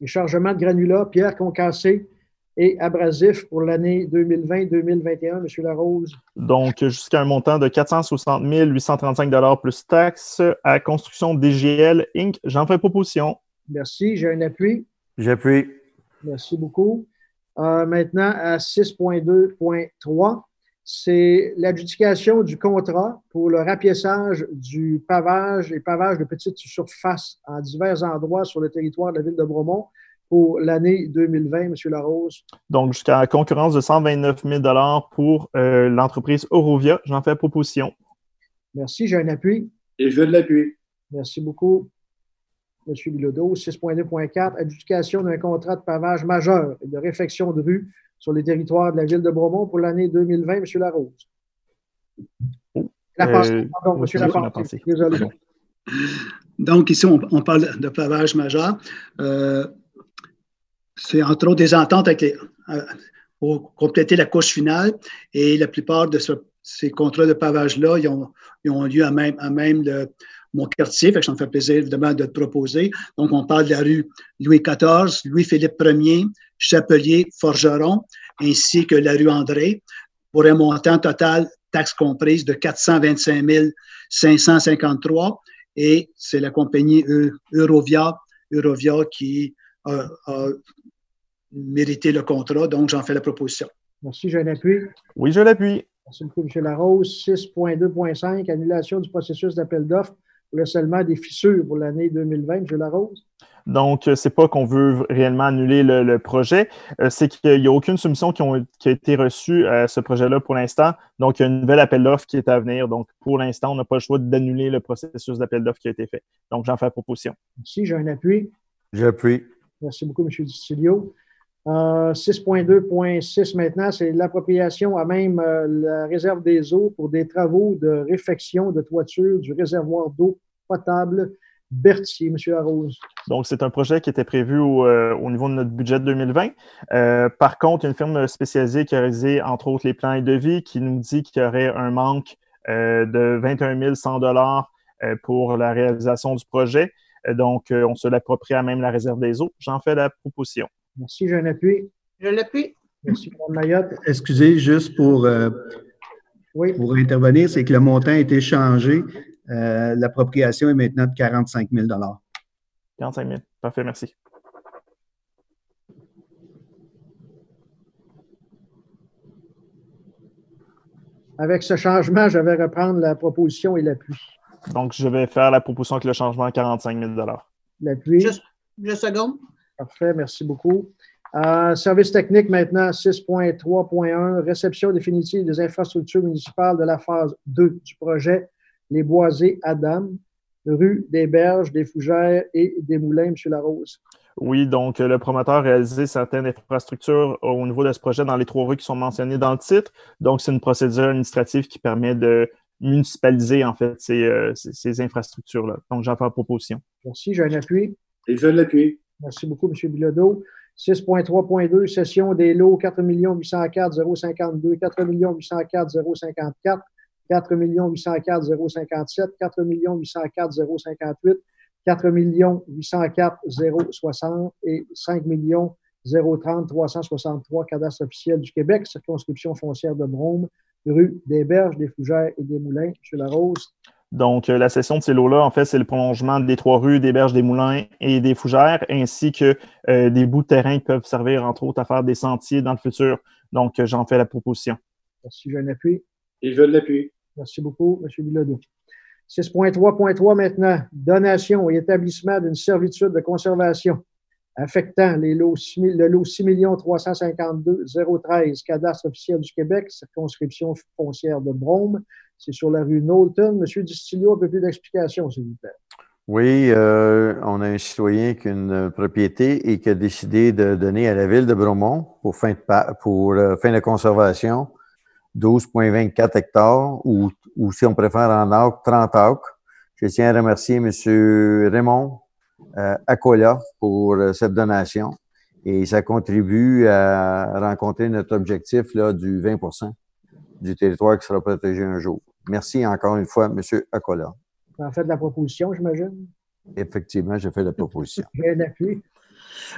et chargement de granulats, pierres concassées et abrasifs pour l'année 2020-2021. M. Larose. Donc, jusqu'à un montant de 460 835 plus taxes à Construction DGL Inc. J'en fais proposition. Merci. J'ai un appui. J'appuie. Merci beaucoup. Maintenant, à 6.2.3, c'est l'adjudication du contrat pour le rapiessage du pavage et pavage de petite surface en divers endroits sur le territoire de la ville de Bromont pour l'année 2020, M. Larose. Donc, jusqu'à la concurrence de 129 000 pour l'entreprise Eurovia. J'en fais proposition. Merci. J'ai un appui. Et je l'appuie. Merci beaucoup, M. Bilodeau. 6.2.4, adjudication d'un contrat de pavage majeur et de réfection de rue sur les territoires de la ville de Bromont pour l'année 2020, M. Larose. Pardon, M. Laporte. Désolé. Donc, ici, on parle de pavage majeur. C'est entre autres des ententes pour compléter la couche finale et la plupart de ces contrats de pavage-là, ils ont lieu à même mon quartier, fait que ça me fait plaisir évidemment de le proposer. Donc, on parle de la rue Louis XIV, Louis-Philippe Ier, Chapelier, Forgeron, ainsi que la rue André, pour un montant total, taxes comprises, de 425 553. Et c'est la compagnie Eurovia qui a mérité le contrat, donc j'en fais la proposition. Merci, j'ai un appui. Oui, je l'appuie. Merci beaucoup, M. Larose. 6.2.5, annulation du processus d'appel d'offres pour le scellement des fissures pour l'année 2020, M. Larose. Donc, c'est pas qu'on veut réellement annuler le projet, c'est qu'il n'y a aucune soumission qui a été reçue à ce projet-là pour l'instant. Donc, il y a un nouvel appel d'offres qui est à venir. Donc, pour l'instant, on n'a pas le choix d'annuler le processus d'appel d'offres qui a été fait. Donc, j'en fais la proposition. Merci, j'ai un appui. J'appuie. Merci beaucoup, M. Distilio. 6.2.6 maintenant, c'est l'appropriation à même la réserve des eaux pour des travaux de réfection de toiture du réservoir d'eau potable Berthier, M. Larose. Donc, c'est un projet qui était prévu au niveau de notre budget 2020. Par contre, il y a une firme spécialisée qui a réalisé, entre autres, les plans et devis qui nous dit qu'il y aurait un manque de 21 100 pour la réalisation du projet. Donc, on se l'approprie à même la réserve des eaux. J'en fais la proposition. Merci, j'ai un appui. Je l'appuie. Merci, Mme Mayotte. Excusez, juste pour intervenir, c'est que le montant a été changé. L'appropriation est maintenant de 45 000 45 000. Parfait, merci. Avec ce changement, je vais reprendre la proposition et l'appui. Donc, je vais faire la proposition avec le changement à 45 000 L'appui. Je seconde. Parfait, merci beaucoup. Service technique maintenant, 6.3.1, réception définitive des infrastructures municipales de la phase 2 du projet Les Boisés Adam, rue des Berges, des Fougères et des Moulins, M. Larose. Oui, donc le promoteur a réalisé certaines infrastructures au niveau de ce projet dans les 3 rues qui sont mentionnées dans le titre. Donc, c'est une procédure administrative qui permet de municipaliser, en fait, ces infrastructures-là. Donc, j'en fais la proposition. Merci, j'ai un appui. Et je l'appuie. Merci beaucoup, M. Bilodeau. 6.3.2, cession des lots 4 804 052, 4 804 054, 4 804 057, 4 804 058, 4 804 060 et 5 030 363, cadastre officiel du Québec, circonscription foncière de Brome, rue des Berges, des Fougères et des Moulins. M. Larose. Donc, la cession de ces lots-là, en fait, c'est le prolongement des 3 rues, des Berges, des Moulins et des Fougères, ainsi que des bouts de terrain qui peuvent servir, entre autres, à faire des sentiers dans le futur. Donc, j'en fais la proposition. Merci, j'ai un appui. Et je l'appuie. Merci beaucoup, M. Bilodeau. 6.3.3 maintenant, donation et établissement d'une servitude de conservation affectant le lot 6 352 013, cadastre officiel du Québec, circonscription foncière de Brome. C'est sur la rue Knowlton. M. Distilio, un peu plus d'explications, s'il vous plaît. Oui, on a un citoyen qui a une propriété et qui a décidé de donner à la ville de Bromont pour fin de conservation 12,24 hectares ou si on préfère en acre, 30 acres. Je tiens à remercier M. Raymond Acola pour cette donation et ça contribue à rencontrer notre objectif là, du 20% du territoire qui sera protégé un jour. Merci encore une fois, M. Acola. En fait, de la proposition, j'imagine. Effectivement, j'ai fait la proposition. J'ai un appui.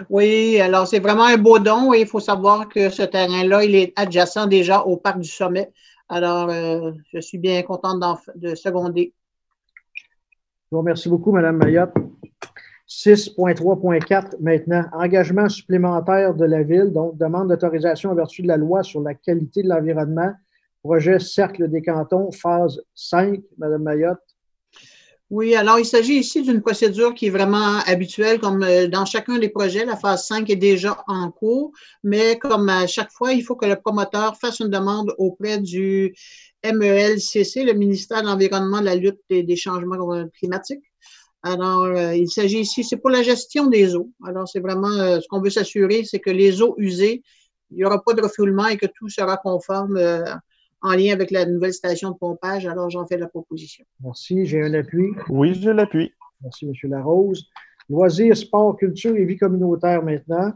Oui, alors c'est vraiment un beau don et il faut savoir que ce terrain-là, il est adjacent déjà au parc du Sommet. Alors, je suis bien contente de seconder. Je vous remercie beaucoup, Mme Mayotte. 6.3.4 maintenant. Engagement supplémentaire de la Ville, donc demande d'autorisation en vertu de la loi sur la qualité de l'environnement. Projet Cercle des cantons, phase 5, Mme Mayotte. Oui, alors il s'agit ici d'une procédure qui est vraiment habituelle, comme dans chacun des projets, la phase 5 est déjà en cours, mais comme à chaque fois, il faut que le promoteur fasse une demande auprès du MELCC, le ministère de l'Environnement, de la lutte et des changements climatiques. Alors, il s'agit ici, c'est pour la gestion des eaux. Alors, c'est vraiment ce qu'on veut s'assurer, c'est que les eaux usées, il n'y aura pas de refoulement et que tout sera conforme en lien avec la nouvelle station de pompage. Alors, j'en fais la proposition. Merci. J'ai un appui. Oui, je l'appuie. Merci, M. Larose. Loisirs, sport, culture et vie communautaire maintenant.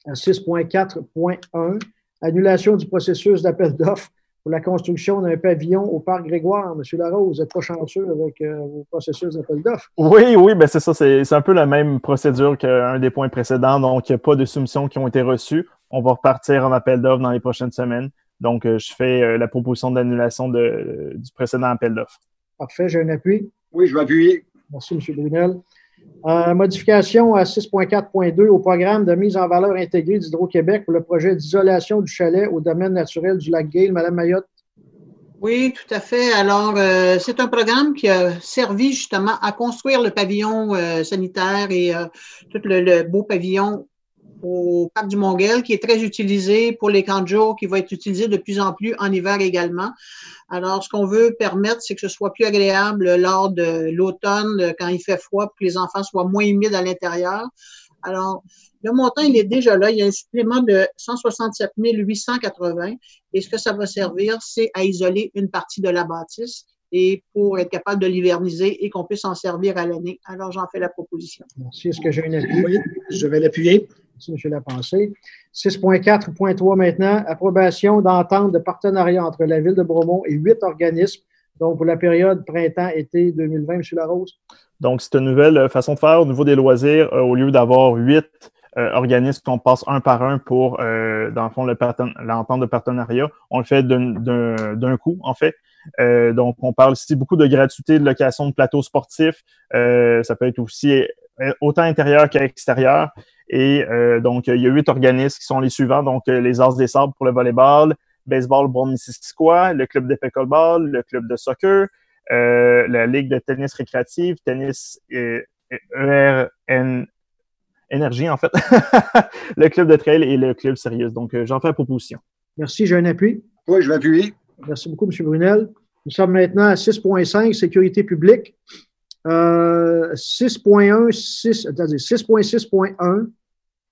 À 6.4.1. Annulation du processus d'appel d'offres pour la construction d'un pavillon au Parc Grégoire. M. Larose, vous n'êtes pas chanceux avec vos processus d'appel d'offres? Oui, ben c'est ça. C'est un peu la même procédure qu'un des points précédents. Donc, il n'y a pas de soumissions qui ont été reçues. On va repartir en appel d'offres dans les prochaines semaines. Donc, je fais la proposition d'annulation du précédent appel d'offres. Parfait, j'ai un appui. Oui, je vais appuyer. Merci, M. Brunel. Modification à 6.4.2 au programme de mise en valeur intégrée d'Hydro-Québec pour le projet d'isolation du chalet au domaine naturel du lac Gale. Madame Mayotte. Oui, tout à fait. Alors, c'est un programme qui a servi justement à construire le pavillon sanitaire et tout le beau pavillon au parc du Mont-Guel, qui est très utilisé pour les camps de jour, qui va être utilisé de plus en plus en hiver également. Alors, ce qu'on veut permettre, c'est que ce soit plus agréable lors de l'automne, quand il fait froid, pour que les enfants soient moins humides à l'intérieur. Alors, le montant, il est déjà là. Il y a un supplément de 167 880. Et ce que ça va servir, c'est à isoler une partie de la bâtisse et pour être capable de l'hiverniser et qu'on puisse en servir à l'année. Alors, j'en fais la proposition. Merci. Est-ce que j'ai un appui? Oui, je vais l'appuyer. Merci, M. Lapensée. 6.4.3 maintenant. Approbation d'entente de partenariat entre la Ville de Bromont et 8 organismes, donc pour la période printemps-été 2020. M. Larose. Donc, c'est une nouvelle façon de faire au niveau des loisirs. Au lieu d'avoir 8 organismes qu'on passe un par un pour, dans le fond, l'entente de partenariat, on le fait d'un coup, en fait. Donc, on parle ici beaucoup de gratuité de location de plateaux sportifs. Ça peut être aussi autant intérieur qu'extérieur. Et donc, il y a 8 organismes qui sont les suivants. Donc, les As des Sables pour le volleyball, baseball Brome-Missisquoi, le club de pickleball, le club de soccer, la ligue de tennis récréative, tennis énergie, en fait, le club de trail et le club sérieux. Donc, j'en fais la proposition. Merci. J'ai un appui. Oui, je vais appuyer. Merci beaucoup, M. Brunel. Nous sommes maintenant à 6.5, sécurité publique. 6.6.1,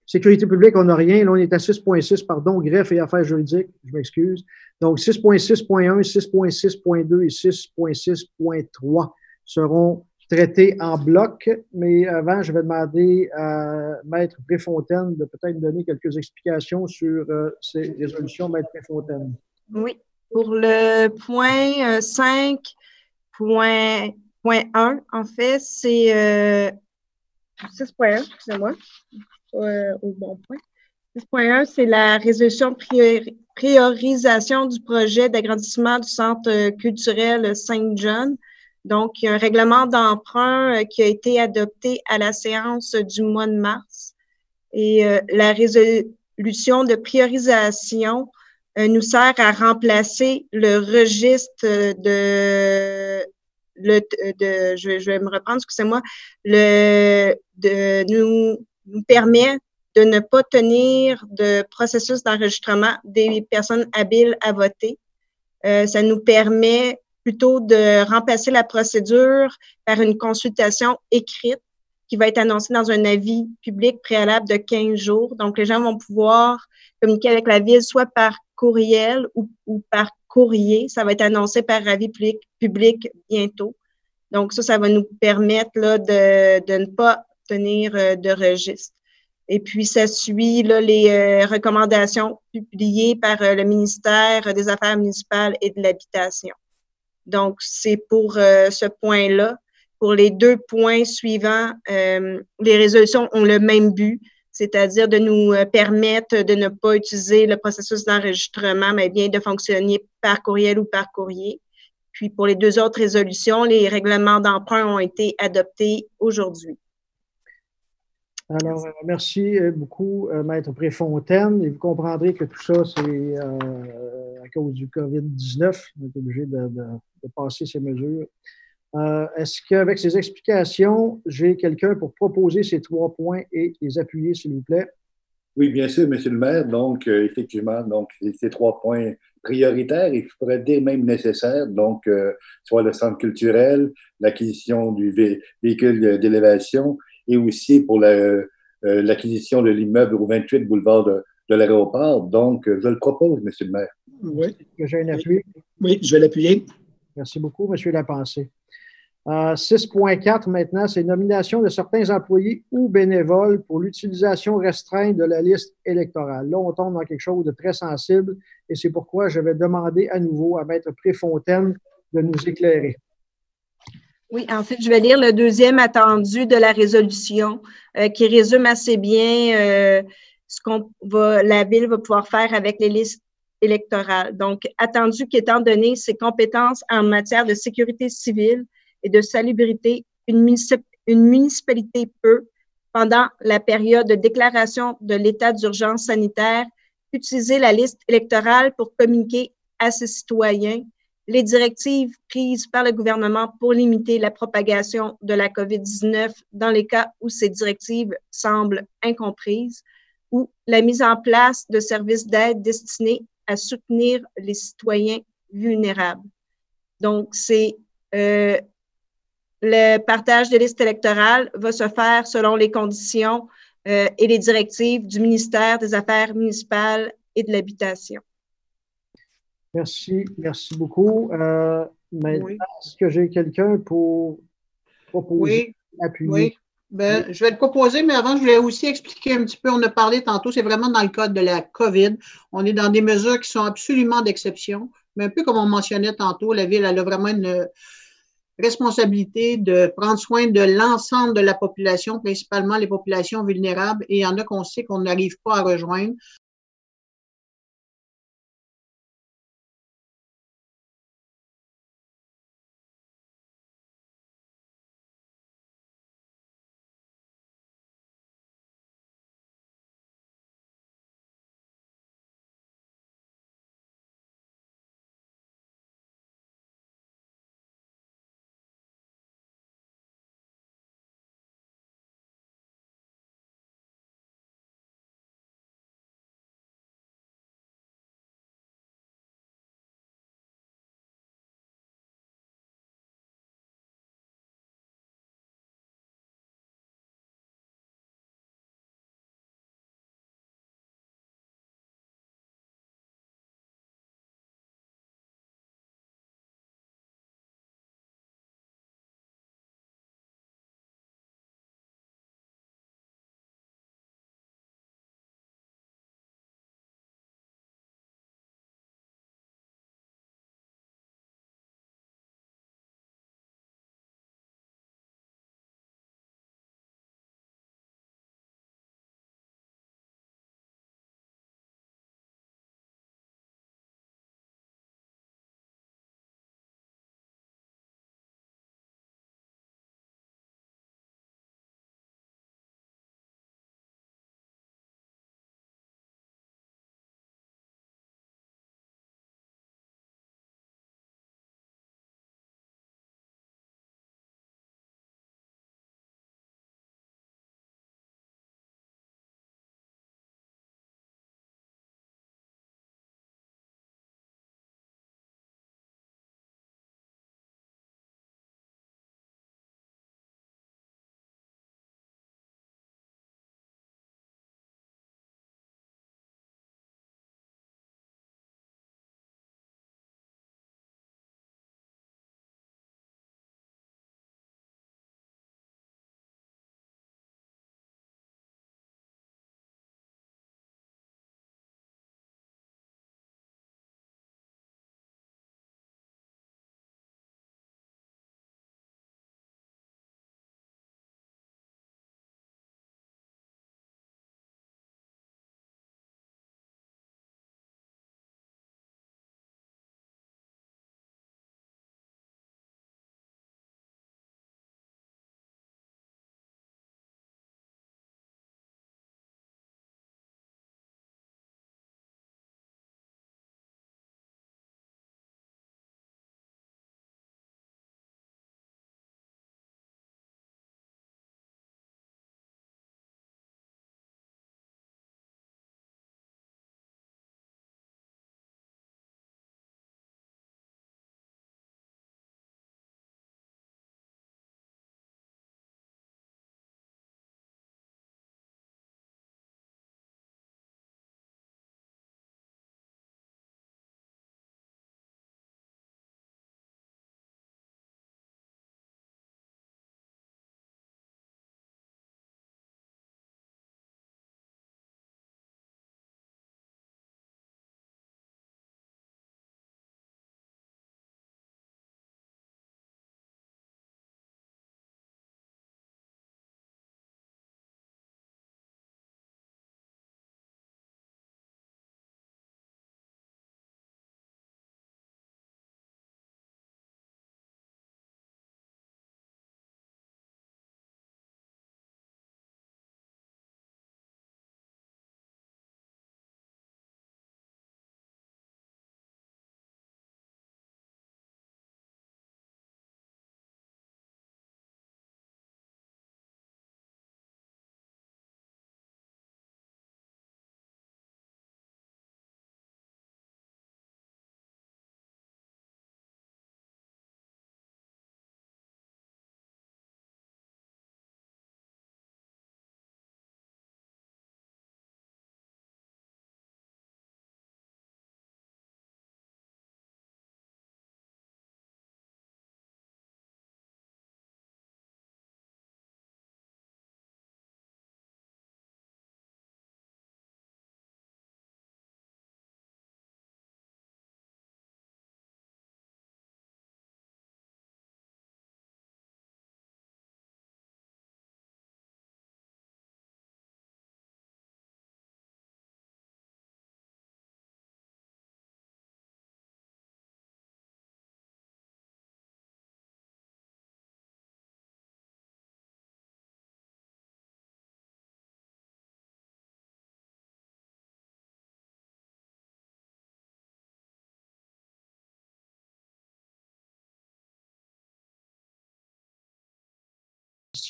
sécurité publique, on n'a rien. Là, on est à 6.6, pardon, greffe et affaires juridiques. Je m'excuse. Donc, 6.6.1, 6.6.2 et 6.6.3 seront traités en bloc. Mais avant, je vais demander à Maître Préfontaine de peut-être donner quelques explications sur ces résolutions. Maître Préfontaine. Oui. Pour le point 5.1, en fait, c'est 6.1, excusez-moi, au bon point. 6.1, c'est la résolution priorisation du projet d'agrandissement du centre culturel Saint-John. Donc, il y a un règlement d'emprunt qui a été adopté à la séance du mois de mars. Et la résolution de priorisation nous sert à remplacer le registre je vais me reprendre, excusez-moi, nous permet de ne pas tenir de processus d'enregistrement des personnes habiles à voter. Ça nous permet plutôt de remplacer la procédure par une consultation écrite qui va être annoncée dans un avis public préalable de 15 jours. Donc, les gens vont pouvoir communiquer avec la Ville soit par courriel ou par courrier. Ça va être annoncé par avis public bientôt. Donc, ça va nous permettre là, de ne pas tenir de registre. Et puis, ça suit là, les recommandations publiées par le ministère des Affaires municipales et de l'Habitation. Donc, c'est pour ce point-là. Pour les 2 points suivants, les résolutions ont le même but, c'est-à-dire de nous permettre de ne pas utiliser le processus d'enregistrement, mais bien de fonctionner par courriel ou par courrier. Puis, pour les 2 autres résolutions, les règlements d'emprunt ont été adoptés aujourd'hui. Alors, merci beaucoup, Maître Préfontaine. Et vous comprendrez que tout ça, c'est à cause du COVID-19. On est obligé de passer ces mesures. Est-ce qu'avec ces explications, j'ai quelqu'un pour proposer ces 3 points et les appuyer, s'il vous plaît? Oui, bien sûr, Monsieur le maire. Donc, effectivement, donc, ces 3 points prioritaires et je pourrais dire même nécessaires. Donc, soit le centre culturel, l'acquisition du véhicule d'élévation et aussi pour l'acquisition de l'immeuble au 28 boulevard de l'aéroport. Donc, je le propose, Monsieur le maire. Oui. Que j'ai un appui? Oui, je vais l'appuyer. Merci beaucoup, Monsieur Lapensée. 6.4 maintenant, c'est nomination de certains employés ou bénévoles pour l'utilisation restreinte de la liste électorale. Là, on tombe dans quelque chose de très sensible et c'est pourquoi je vais demander à nouveau à Maître Préfontaine de nous éclairer. Oui, en fait, je vais lire le 2e attendu de la résolution qui résume assez bien ce la Ville va pouvoir faire avec les listes électorales. Donc, attendu qu'étant donné ses compétences en matière de sécurité civile et de salubrité, une municipalité peut, pendant la période de déclaration de l'état d'urgence sanitaire, utiliser la liste électorale pour communiquer à ses citoyens les directives prises par le gouvernement pour limiter la propagation de la COVID-19 dans les cas où ces directives semblent incomprises ou la mise en place de services d'aide destinés à soutenir les citoyens vulnérables. Donc, le partage des listes électorales va se faire selon les conditions et les directives du ministère des Affaires municipales et de l'Habitation. Merci beaucoup. Maintenant, Oui. est-ce que j'ai quelqu'un pour proposer, appuyer? Oui. Ben, je vais le proposer, mais avant, je voulais aussi expliquer un petit peu. On a parlé tantôt, c'est vraiment dans le cadre de la COVID. On est dans des mesures qui sont absolument d'exception. Mais un peu comme on mentionnait tantôt, la Ville elle a vraiment une responsabilité de prendre soin de l'ensemble de la population, principalement les populations vulnérables. Et il y en a qu'on sait qu'on n'arrive pas à rejoindre.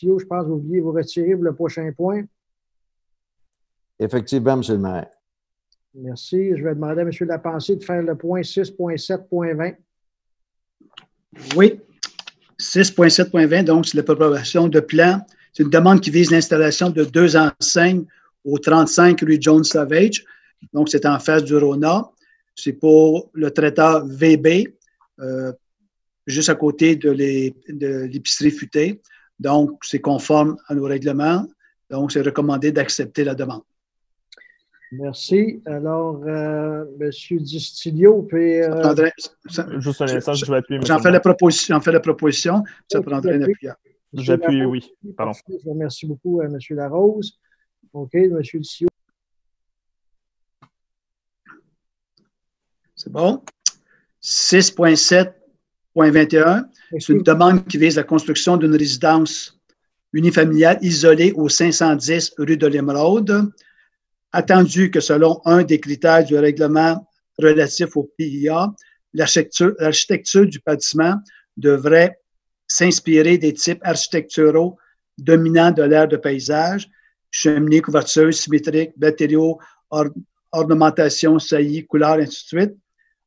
Sillot, je pense que vous vouliez vous retirer pour le prochain point. Effectivement, M. le maire. Merci. Je vais demander à M. Lapensée de faire le point 6.7.20. Oui. 6.7.20, donc, c'est l'approbation de plan. C'est une demande qui vise l'installation de 2 enseignes au 35 rue John Savage. Donc, c'est en face du Rona. C'est pour le traiteur VB, juste à côté de l'épicerie futée. Donc, c'est conforme à nos règlements. Donc, c'est recommandé d'accepter la demande. Merci. Alors, M. Distilio, puis... Juste un instant, je vais appuyer. J'en fais la proposition. Ça prendrait un appuyant. J'appuie, oui. Pardon. Je remercie beaucoup à M. Larose. OK, M. Distilio. C'est bon. 6.7.21, c'est une demande qui vise la construction d'une résidence unifamiliale isolée au 510 rue de l'Émeraude. Attendu que selon un des critères du règlement relatif au PIA, l'architecture du bâtiment devrait s'inspirer des types architecturaux dominants de l'ère de paysage, cheminées, couvertures, symétriques, matériaux, ornementation, saillies, couleurs, ainsi de suite.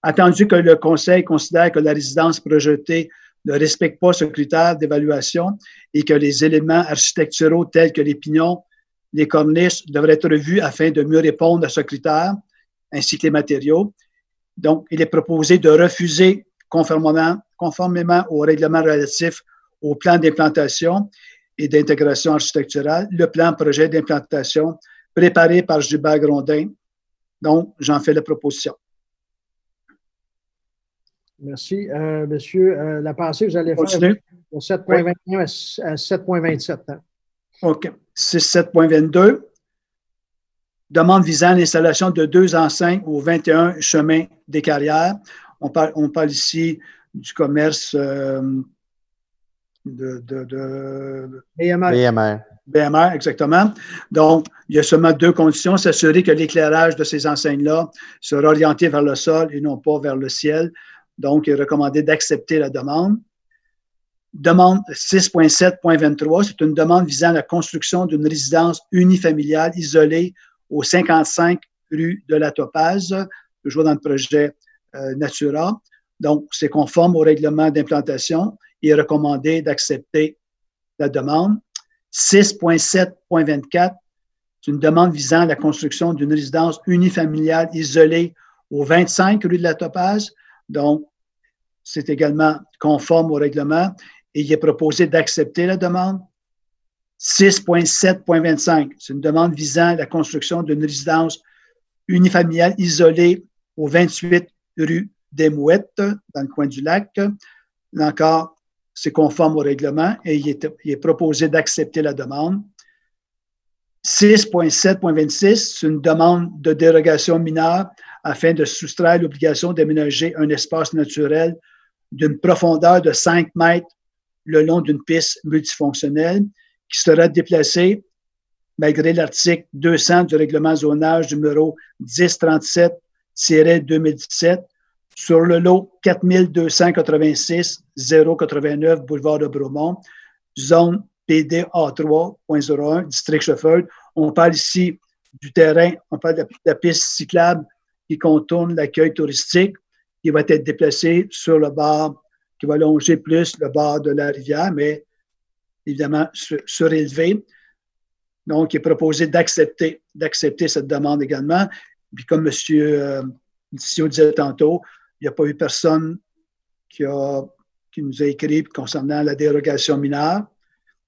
Attendu que le Conseil considère que la résidence projetée ne respecte pas ce critère d'évaluation et que les éléments architecturaux tels que les pignons, les corniches devraient être revus afin de mieux répondre à ce critère, ainsi que les matériaux. Donc, il est proposé de refuser, conformément au règlement relatif au plan d'implantation et d'intégration architecturale, le plan projet d'implantation préparé par Gilbert Grondin. Donc, j'en fais la proposition. Merci. Monsieur Lapensée, vous allez Continue. faire de 7.21 à 7.27. Hein? OK. 6.7.22. Demande visant l'installation de 2 enseignes au 21 chemin des Carrières. On parle ici du commerce BMR, exactement. Donc, il y a seulement 2 conditions. S'assurer que l'éclairage de ces enseignes-là sera orienté vers le sol et non pas vers le ciel. Donc, il est recommandé d'accepter la demande. Demande 6.7.23, c'est une demande visant la construction d'une résidence unifamiliale isolée au 55 rue de la Topaze, toujours dans le projet Natura. Donc, c'est conforme au règlement d'implantation. Il est recommandé d'accepter la demande. 6.7.24, c'est une demande visant la construction d'une résidence unifamiliale isolée au 25 rue de la Topaze. Donc, c'est également conforme au règlement et il est proposé d'accepter la demande. 6.7.25, c'est une demande visant la construction d'une résidence unifamiliale isolée au 28 rue des Mouettes, dans le coin du lac. Là encore, c'est conforme au règlement et il est proposé d'accepter la demande. 6.7.26, c'est une demande de dérogation mineure afin de soustraire l'obligation d'aménager un espace naturel d'une profondeur de 5 mètres le long d'une piste multifonctionnelle qui sera déplacée malgré l'article 200 du règlement zonage numéro 1037-2017 sur le lot 4286-089 boulevard de Bromont, zone PDA3.01, district Shefford. On parle ici du terrain, on parle de la piste cyclable qui contourne l'accueil touristique, qui va être déplacé sur le bord, qui va longer plus le bord de la rivière, mais évidemment surélevé. Donc, il est proposé d'accepter cette demande également. Puis comme M. Sillot disait tantôt, il n'y a pas eu personne qui nous a écrit concernant la dérogation mineure.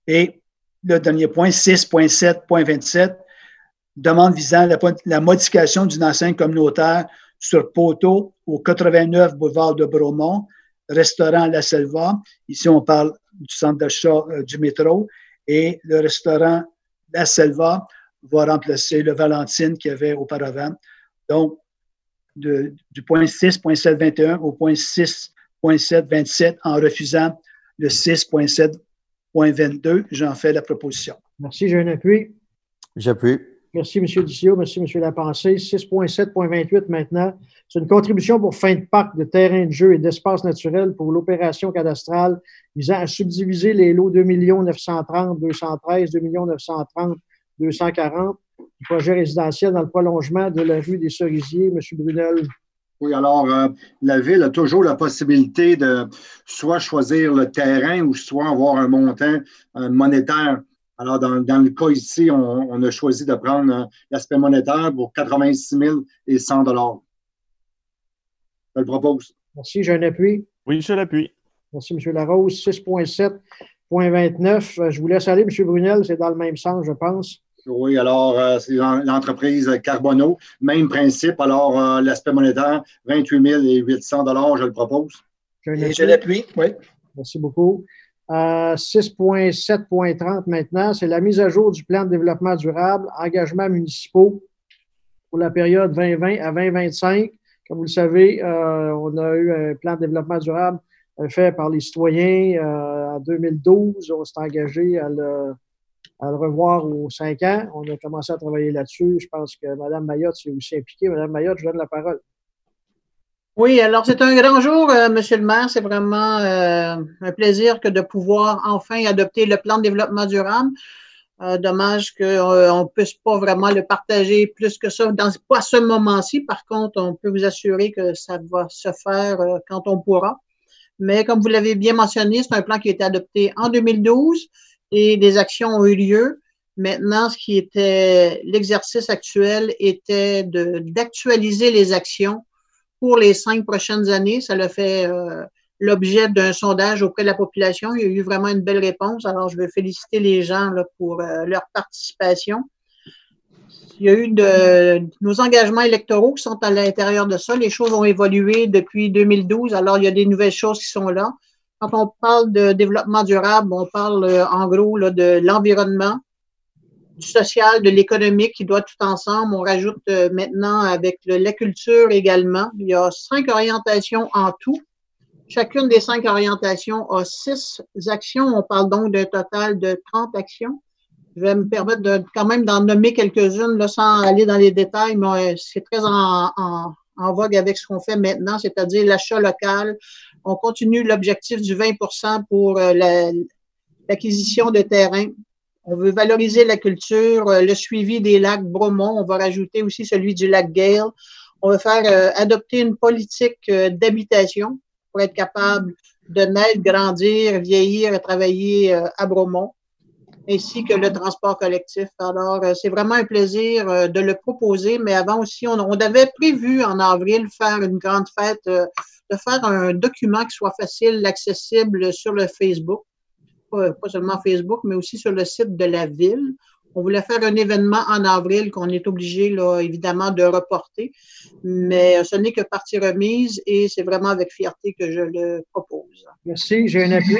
Et le dernier point, 6.7.27, demande visant la modification d'une enseigne communautaire sur poteau au 89 boulevard de Bromont, restaurant La Selva. Ici, on parle du centre d'achat du métro. Et le restaurant La Selva va remplacer le Valentine qu'il y avait auparavant. Donc, du point 6.721 au point 6.727 en refusant le 6.7.22, j'en fais la proposition. Merci, j'ai un appui. J'appuie. Merci, M. Dicio. Merci, M. Lapensée. 6.7.28 maintenant. C'est une contribution pour fin de parc de terrain de jeu et d'espace naturel pour l'opération cadastrale visant à subdiviser les lots 2 930 213, 2 930 240 du projet résidentiel dans le prolongement de la rue des Cerisiers. M. Brunel. Oui, alors, la Ville a toujours la possibilité de soit choisir le terrain ou soit avoir un montant monétaire. Alors, dans le cas ici, on a choisi de prendre l'aspect monétaire pour 86 100 $. Je le propose. Merci. J'ai un appui. Oui, je l'appuie. Merci, M. Larose. 6.7.29. Je vous laisse aller, M. Brunel. C'est dans le même sens, je pense. Oui, alors, c'est l'entreprise Carbonneau. Même principe. Alors, l'aspect monétaire, 28 800 $, je le propose. Je l'appuie, oui. Merci beaucoup. 6.7.30 maintenant, c'est la mise à jour du plan de développement durable, engagements municipaux pour la période 2020 à 2025. Comme vous le savez, on a eu un plan de développement durable fait par les citoyens en 2012. On s'est engagé à le revoir aux 5 ans. On a commencé à travailler là-dessus. Je pense que Mme Mayotte s'est aussi impliquée. Mme Mayotte, je donne la parole. Oui, alors c'est un grand jour, Monsieur le maire. C'est vraiment un plaisir que de pouvoir enfin adopter le plan de développement durable. Dommage qu'on ne puisse pas vraiment le partager plus que ça pas à ce moment-ci. Par contre, on peut vous assurer que ça va se faire quand on pourra. Mais comme vous l'avez bien mentionné, c'est un plan qui a été adopté en 2012 et des actions ont eu lieu. Maintenant, ce qui était l'exercice actuel était d'actualiser les actions pour les 5 prochaines années. Ça l'a fait l'objet d'un sondage auprès de la population. Il y a eu vraiment une belle réponse. Alors, je veux féliciter les gens là, pour leur participation. Il y a eu nos engagements électoraux qui sont à l'intérieur de ça. Les choses ont évolué depuis 2012. Alors, il y a des nouvelles choses qui sont là. Quand on parle de développement durable, on parle en gros là, de l'environnement, du social, de l'économique qui doit tout ensemble. On rajoute maintenant avec la culture également. Il y a 5 orientations en tout. Chacune des 5 orientations a 6 actions. On parle donc d'un total de 30 actions. Je vais me permettre quand même d'en nommer quelques-unes là, sans aller dans les détails, mais c'est très en vogue avec ce qu'on fait maintenant, c'est-à-dire l'achat local. On continue l'objectif du 20% pour l'acquisition de terrain. On veut valoriser la culture, le suivi des lacs Bromont. On va rajouter aussi celui du lac Gale. On va faire adopter une politique d'habitation pour être capable de naître, grandir, vieillir et travailler à Bromont, ainsi que le transport collectif. Alors, c'est vraiment un plaisir de le proposer, mais avant aussi, on avait prévu en avril faire une grande fête, de faire un document qui soit facile, accessible sur le Facebook. Pas seulement Facebook, mais aussi sur le site de la Ville. On voulait faire un événement en avril qu'on est obligé, là, évidemment, de reporter, mais ce n'est que partie remise et c'est vraiment avec fierté que je le propose. Merci. J'ai un appui.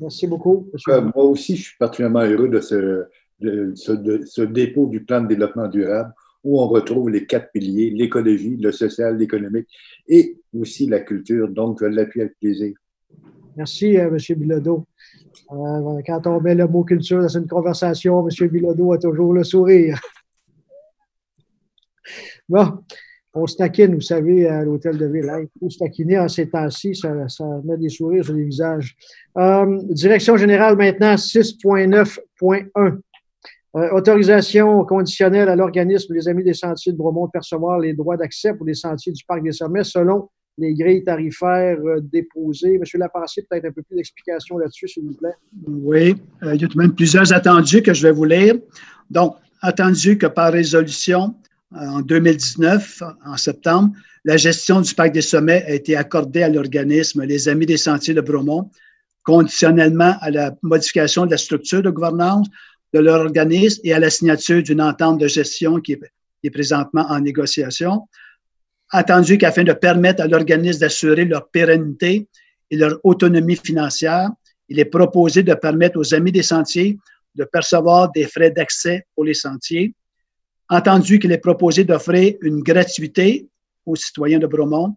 Merci beaucoup. Moi aussi, je suis particulièrement heureux de ce dépôt du plan de développement durable où on retrouve les 4 piliers, l'écologie, le social, l'économique et aussi la culture. Donc, je l'appuie avec plaisir. Merci, M. Bilodeau. Quand on met le mot culture dans une conversation, M. Bilodeau a toujours le sourire. Bon, on se taquine, vous savez, à l'hôtel de ville. Il faut se taquiner en ces temps-ci, ça met des sourires sur les visages. Direction générale maintenant, 6.9.1. Autorisation conditionnelle à l'organisme des Amis des Sentiers de Bromont de percevoir les droits d'accès pour les sentiers du Parc des Sommets selon les grilles tarifaires déposées. M. Lapensée, peut-être un peu plus d'explications là-dessus, s'il vous plaît. Oui, il y a tout de même plusieurs attendus que je vais vous lire. Donc, attendu que par résolution, en 2019, en septembre, la gestion du Parc des Sommets a été accordée à l'organisme Les Amis des Sentiers de Bromont, conditionnellement à la modification de la structure de gouvernance de leur organisme et à la signature d'une entente de gestion qui est présentement en négociation. Attendu qu'afin de permettre à l'organisme d'assurer leur pérennité et leur autonomie financière, il est proposé de permettre aux Amis des Sentiers de percevoir des frais d'accès pour les sentiers. Attendu qu'il est proposé d'offrir une gratuité aux citoyens de Bromont.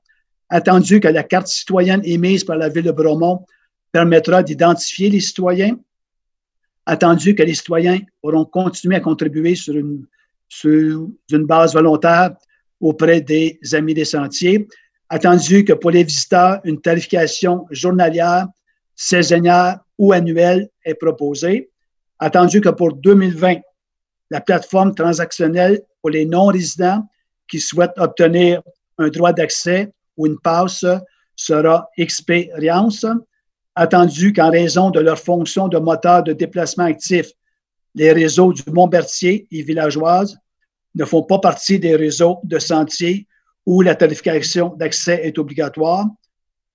Attendu que la carte citoyenne émise par la Ville de Bromont permettra d'identifier les citoyens. attendu que les citoyens auront continué à contribuer sur une base volontaire auprès des Amis des Sentiers, attendu que pour les visiteurs, une tarification journalière, saisonnière ou annuelle est proposée, attendu que pour 2020, la plateforme transactionnelle pour les non-résidents qui souhaitent obtenir un droit d'accès ou une passe sera Expérience, attendu qu'en raison de leur fonction de moteur de déplacement actif, les réseaux du Montberthier et Villageoise ne font pas partie des réseaux de sentiers où la tarification d'accès est obligatoire,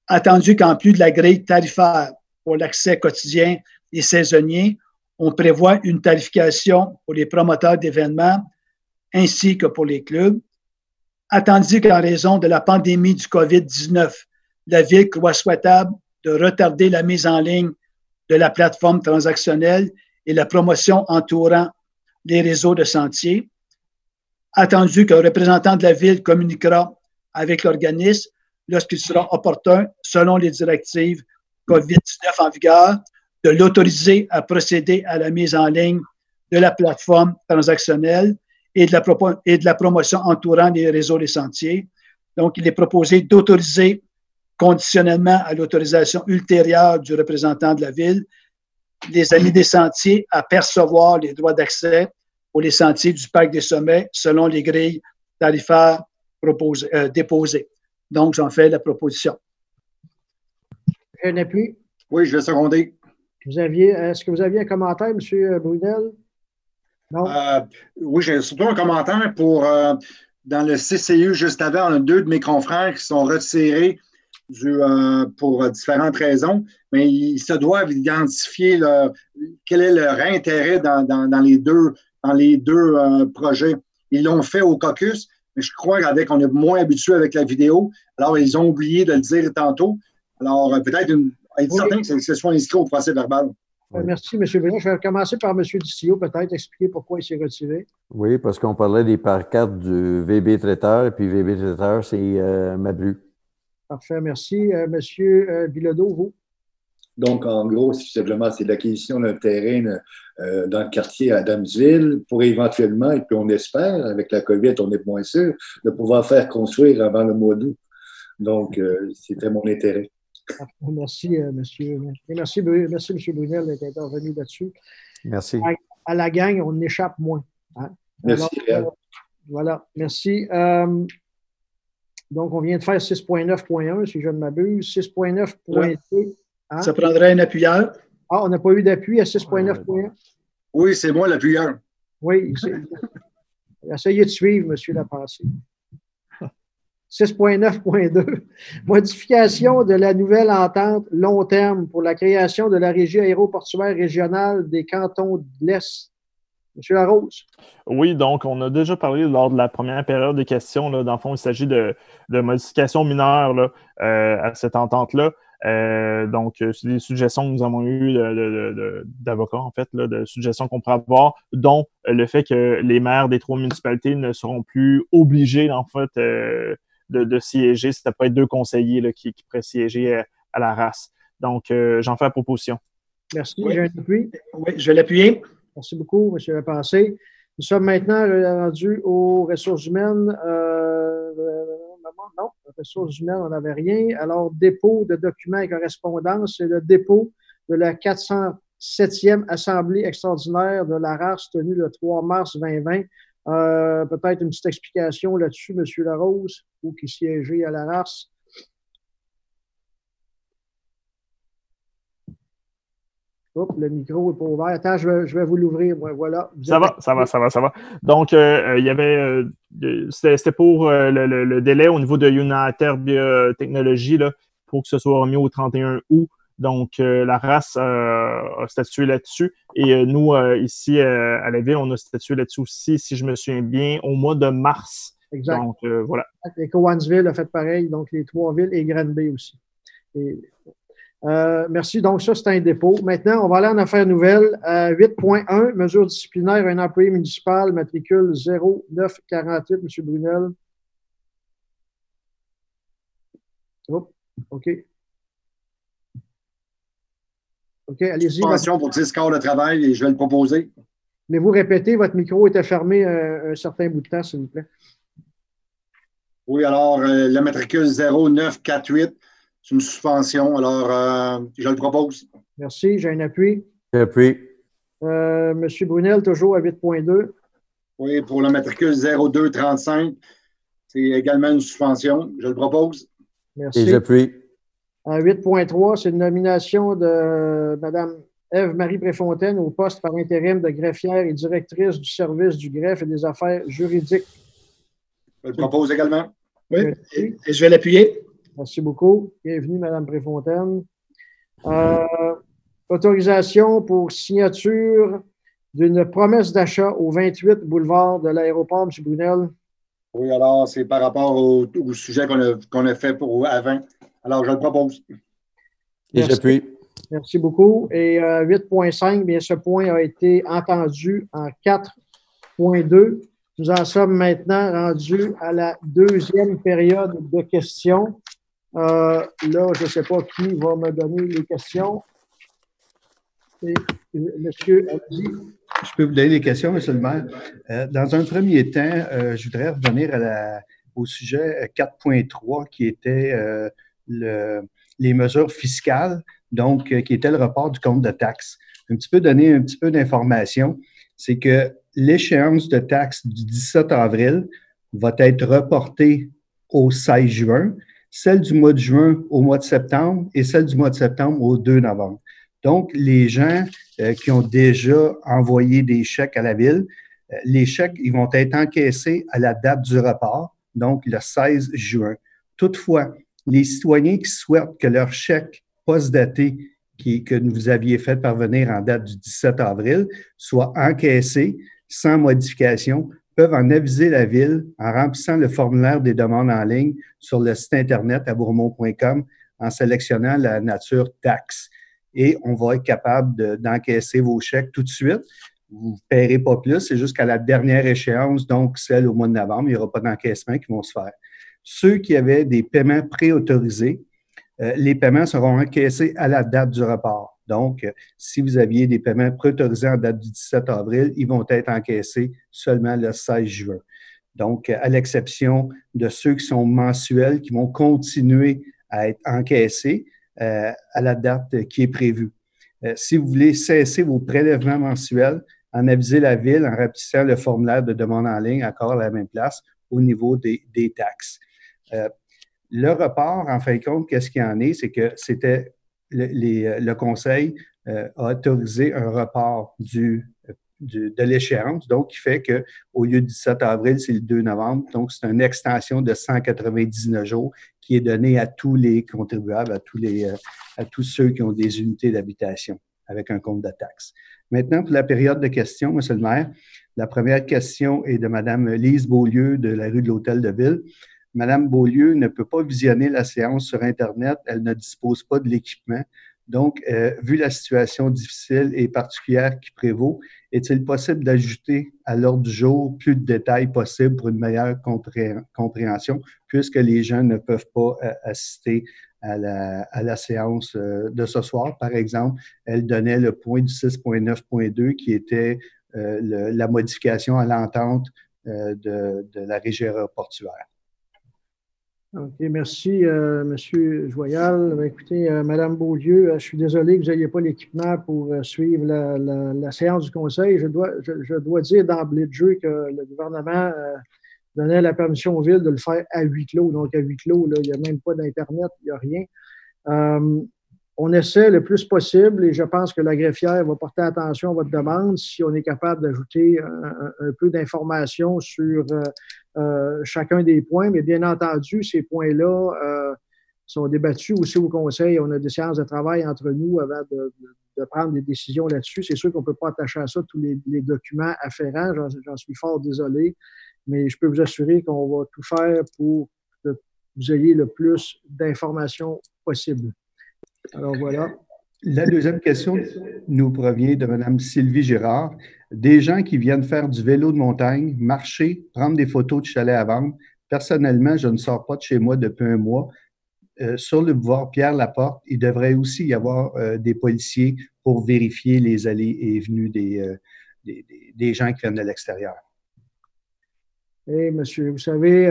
attendu qu'en plus de la grille tarifaire pour l'accès quotidien et saisonnier, on prévoit une tarification pour les promoteurs d'événements ainsi que pour les clubs, attendu qu'en raison de la pandémie du COVID-19, la Ville croit souhaitable de retarder la mise en ligne de la plateforme transactionnelle et la promotion entourant les réseaux de sentiers, attendu qu'un représentant de la Ville communiquera avec l'organisme lorsqu'il sera opportun, selon les directives COVID-19 en vigueur, de l'autoriser à procéder à la mise en ligne de la plateforme transactionnelle et de la promotion entourant les réseaux des sentiers. Donc, il est proposé d'autoriser conditionnellement à l'autorisation ultérieure du représentant de la Ville, les Amis des Sentiers à percevoir les droits d'accès pour les sentiers du Parc des Sommets selon les grilles tarifaires déposées. Donc, j'en fais la proposition. Un appui? Oui, je vais seconder. Est-ce que vous aviez un commentaire, M. Brunel? Non? Oui, j'ai surtout un commentaire pour, dans le CCU, juste avant, on a 2 de mes confrères qui sont retirés pour différentes raisons, mais ils se doivent identifier quel est leur intérêt dans les deux projets. Ils l'ont fait au caucus, mais je crois qu'on est moins habitué avec la vidéo. Alors, ils ont oublié de le dire tantôt. Alors, peut-être être certain que ce soit inscrit au procès verbal. Oui. Merci, M. Brunel. Je vais commencer par M. Diccio, peut-être expliquer pourquoi il s'est retiré. Oui, parce qu'on parlait des pancartes du VB Traiteur, et puis VB Traiteur, c'est Mabru. Parfait, merci. Monsieur Bilodeau, vous? Donc, en gros, simplement, c'est l'acquisition d'un terrain dans le quartier à Adamsville pour éventuellement, et puis on espère, avec la COVID, on est moins sûr, de pouvoir faire construire avant le mois d'août. Donc, c'était mon intérêt. Merci, monsieur. Merci, M. Brunel, d'être intervenu là-dessus. Merci. À la gang, on échappe moins. Hein? Merci. Alors, voilà, merci. Donc, on vient de faire 6.9.1, si je ne m'abuse. 6.9.2. Hein? Ça prendrait un appuyeur. Ah, on n'a pas eu d'appui à 6.9.1? Oui, c'est moi l'appuyeur. Oui, essayez de suivre, M. Lapensée. 6.9.2. Modification de la nouvelle entente long terme pour la création de la régie aéroportuaire régionale des cantons de l'Est. M. Larose. Oui, donc on a déjà parlé lors de la première période de questions. Là, dans le fond, il s'agit de modifications mineures là, à cette entente-là. Donc, c'est des suggestions que nous avons eues d'avocats, en fait, là, de suggestions qu'on pourrait avoir, dont le fait que les maires des 3 municipalités ne seront plus obligés, en fait, de siéger. Ça peut être 2 conseillers là, qui pourraient siéger à la race. Donc, j'en fais la proposition. Merci. Oui. J'ai un appui. Oui, je vais l'appuyer. Merci beaucoup, M. Lapensée. Nous sommes maintenant rendus aux ressources humaines. Non, ressources humaines, on n'avait rien. Alors, dépôt de documents et correspondances, c'est le dépôt de la 407e Assemblée extraordinaire de la race tenue le 3 mars 2020. Peut-être une petite explication là-dessus, M. Larose, ou qui siégeait à la race. Oups, le micro n'est pas ouvert. Attends, je vais vous l'ouvrir. Voilà. Ça va. Donc, il y avait... c'était pour le délai au niveau de United Biotechnologies là, pour que ce soit remis au 31 août. Donc, la race a statué là-dessus. Et nous, ici, à la Ville, on a statué là-dessus aussi, si je me souviens bien, au mois de mars. Exact. Donc, voilà. Et Cowansville a fait pareil, donc les 3 villes et Granby aussi. Merci. Donc, ça, c'est un dépôt. Maintenant, on va aller en affaires nouvelles. 8.1, mesure disciplinaire à un employé municipal, matricule 0948, M. Brunel. Oh, OK. OK, allez-y. Suspension pour 10 quarts de travail et je vais le proposer. Voulez-vous répéter, votre micro était fermé un certain bout de temps, s'il vous plaît. Oui, alors, la matricule 0948, c'est une suspension. Alors, je le propose. Merci. J'ai un appui. J'appuie. Monsieur Brunel, toujours à 8.2. Oui, pour la matricule 0235, c'est également une suspension. Je le propose. Merci. Et j'appuie. À 8.3, c'est une nomination de Mme Ève-Marie Préfontaine au poste par intérim de greffière et directrice du service du greffe et des affaires juridiques. Je le propose également. Oui, et je vais l'appuyer. Merci beaucoup. Bienvenue, Mme Préfontaine. Autorisation pour signature d'une promesse d'achat au 28 boulevard de l'aéroport, M. Brunel. Oui, alors, c'est par rapport au sujet qu'on a fait pour avant. Alors, je le propose. Et j'appuie. Merci beaucoup. Et 8.5, bien, ce point a été entendu en 4.2. Nous en sommes maintenant rendus à la deuxième période de questions. Là, je ne sais pas qui va me donner les questions. Et, monsieur Abdi. Je peux vous donner les questions, monsieur le maire. Dans un premier temps, je voudrais revenir au sujet 4.3 qui était les mesures fiscales, donc qui était le report du compte de taxes. Donner un petit peu d'information, c'est que l'échéance de taxes du 17 avril va être reportée au 16 juin, celle du mois de juin au mois de septembre et celle du mois de septembre au 2 novembre. Donc, les gens qui ont déjà envoyé des chèques à la ville, les chèques, ils vont être encaissés à la date du report, donc le 16 juin. Toutefois, les citoyens qui souhaitent que leur chèque post-daté que vous aviez fait parvenir en date du 17 avril soit encaissé sans modification, peuvent en aviser la ville en remplissant le formulaire des demandes en ligne sur le site Internet à bourmont.com en sélectionnant la nature taxe. Et on va être capable d'encaisser vos chèques tout de suite. Vous ne paierez pas plus, c'est jusqu'à la dernière échéance, donc celle au mois de novembre, il n'y aura pas d'encaissement qui vont se faire. Ceux qui avaient des paiements préautorisés, les paiements seront encaissés à la date du report. Donc, si vous aviez des paiements préautorisés en date du 17 avril, ils vont être encaissés seulement le 16 juin. Donc, à l'exception de ceux qui sont mensuels, qui vont continuer à être encaissés à la date qui est prévue. Si vous voulez cesser vos prélèvements mensuels, en aviser la ville en remplissant le formulaire de demande en ligne encore à la même place au niveau des taxes. Le report, en fin de compte, qu'est-ce qu'il y en est? C'est que c'était le Conseil a autorisé un report de l'échéance, donc qui fait qu'au lieu du 17 avril, c'est le 2 novembre. Donc, c'est une extension de 199 jours qui est donnée à tous les contribuables, à tous ceux qui ont des unités d'habitation avec un compte de taxe. Maintenant, pour la période de questions, monsieur le maire, la première question est de Mme Lise Beaulieu de la rue de l'Hôtel de Ville. Mme Beaulieu ne peut pas visionner la séance sur Internet. Elle ne dispose pas de l'équipement. Donc, vu la situation difficile et particulière qui prévaut, est-il possible d'ajouter à l'ordre du jour plus de détails possibles pour une meilleure compréhension, puisque les gens ne peuvent pas assister à la séance de ce soir? Par exemple, elle donnait le point du 6.9.2 qui était la modification à l'entente de la régie aéroportuaire. OK, merci, M. Joyal. Écoutez, Mme Beaulieu, je suis désolé que vous n'ayez pas l'équipement pour suivre la séance du Conseil. Je dois dire d'emblée de jeu que le gouvernement donnait la permission aux villes de le faire à huis clos. Donc, à huis clos, là, il n'y a même pas d'Internet, il n'y a rien. On essaie le plus possible et je pense que la greffière va porter attention à votre demande si on est capable d'ajouter un peu d'informations sur chacun des points. Mais bien entendu, ces points-là sont débattus aussi au Conseil. On a des séances de travail entre nous avant de prendre des décisions là-dessus. C'est sûr qu'on ne peut pas attacher à ça tous les documents afférents. J'en suis fort désolé. Mais je peux vous assurer qu'on va tout faire pour que vous ayez le plus d'informations possible. Alors voilà. La deuxième question nous provient de Mme Sylvie Girard. Des gens qui viennent faire du vélo de montagne, marcher, prendre des photos de chalets à vendre. Personnellement, je ne sors pas de chez moi depuis un mois. sur le boulevard Pierre-Laporte, il devrait aussi y avoir des policiers pour vérifier les allées et venues des gens qui viennent de l'extérieur. Eh, monsieur, vous savez,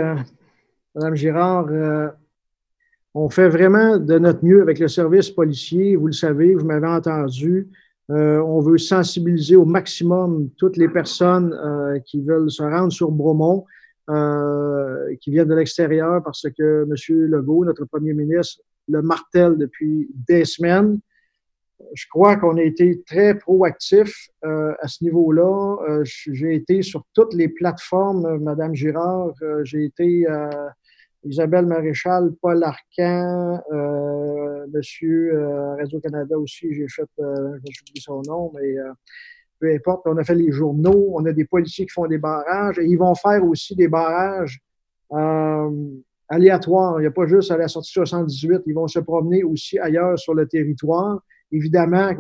Mme Girard, on fait vraiment de notre mieux avec le service policier. Vous le savez, vous m'avez entendu. On veut sensibiliser au maximum toutes les personnes qui veulent se rendre sur Bromont, qui viennent de l'extérieur parce que M. Legault, notre premier ministre, le martèle depuis des semaines. Je crois qu'on a été très proactifs à ce niveau-là. J'ai été sur toutes les plateformes, Mme Girard. J'ai été Isabelle Maréchal, Paul Arcan, Monsieur Radio-Canada aussi, j'ai fait, j'oublie son nom, mais peu importe, on a fait les journaux, on a des policiers qui font des barrages et ils vont faire aussi des barrages aléatoires. Il n'y a pas juste à la sortie 78, ils vont se promener aussi ailleurs sur le territoire. Évidemment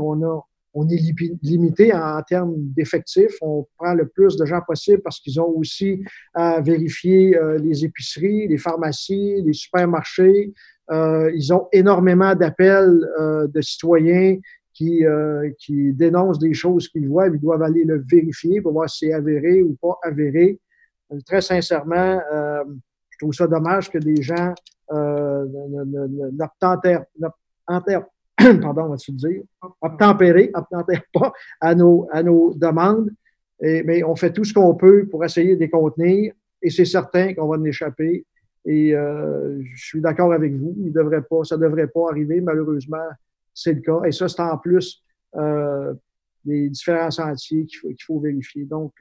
on est limité en termes d'effectifs. On prend le plus de gens possible parce qu'ils ont aussi à vérifier les épiceries, les pharmacies, les supermarchés. Ils ont énormément d'appels de citoyens qui dénoncent des choses qu'ils voient. Ils doivent aller le vérifier pour voir si c'est avéré ou pas avéré. Très sincèrement, je trouve ça dommage que des gens n'obtempèrent pas à nos demandes, mais on fait tout ce qu'on peut pour essayer de les contenir et c'est certain qu'on va en échapper. Et je suis d'accord avec vous, ça ne devrait pas arriver, malheureusement, c'est le cas. Et ça, c'est en plus des différents sentiers qu'il faut vérifier. Donc,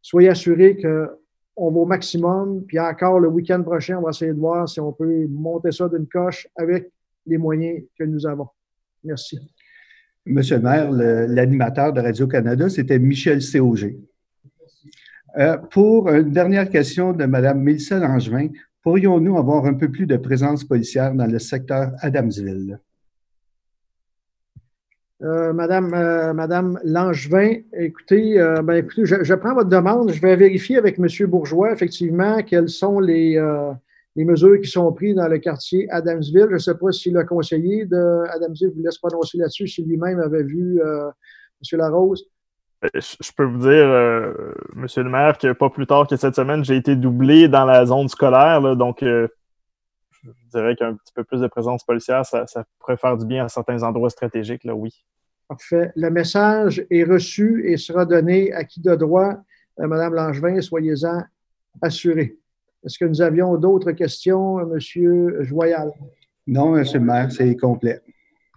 soyez assurés qu'on va au maximum, puis encore le week-end prochain, on va essayer de voir si on peut monter ça d'une coche avec les moyens que nous avons. Merci. Monsieur le maire, l'animateur de Radio-Canada, c'était Michel Cog. Pour une dernière question de Mme Mélissa Langevin, pourrions-nous avoir un peu plus de présence policière dans le secteur Adamsville? Madame Langevin, écoutez, je prends votre demande. Je vais vérifier avec M. Bourgeois, effectivement, quelles sont les mesures qui sont prises dans le quartier Adamsville. Je ne sais pas si le conseiller d'Adamsville vous laisse prononcer là-dessus, si lui-même avait vu M. Larose. Je peux vous dire, Monsieur le maire, que pas plus tard que cette semaine, j'ai été doublé dans la zone scolaire, là, donc je dirais qu'un petit peu plus de présence policière, ça pourrait faire du bien à certains endroits stratégiques, là, oui. Parfait. Le message est reçu et sera donné à qui de droit. Mme Langevin, soyez-en assurés. Est-ce que nous avions d'autres questions, M. Joyal? Non, M. le maire, c'est complet.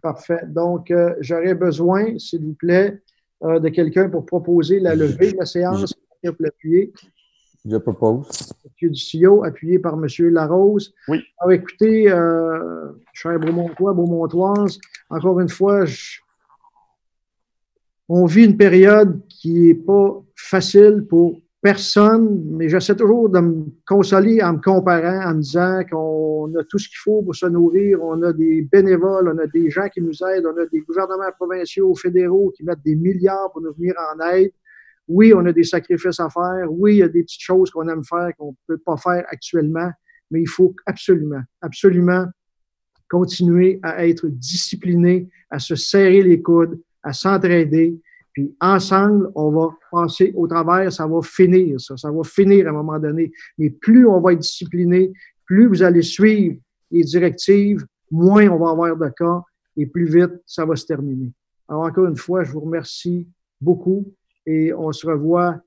Parfait. Donc, j'aurais besoin, s'il vous plaît, de quelqu'un pour proposer la levée de la séance. Pour l'appuyer. Je propose. M. Ducillo, appuyé par M. Larose. Oui. Alors, écoutez, cher Beaumontois, Beaumontoise, encore une fois, on vit une période qui n'est pas facile pour personne, mais j'essaie toujours de me consoler en me comparant, en me disant qu'on a tout ce qu'il faut pour se nourrir, on a des bénévoles, on a des gens qui nous aident, on a des gouvernements provinciaux, fédéraux qui mettent des milliards pour nous venir en aide. Oui, on a des sacrifices à faire. Oui, il y a des petites choses qu'on aime faire qu'on ne peut pas faire actuellement, mais il faut absolument, absolument continuer à être discipliné, à se serrer les coudes, à s'entraider. Puis ensemble, on va passer au travers, ça va finir, ça va finir à un moment donné. Mais plus on va être discipliné, plus vous allez suivre les directives, moins on va avoir de cas et plus vite ça va se terminer. Alors encore une fois, je vous remercie beaucoup et on se revoit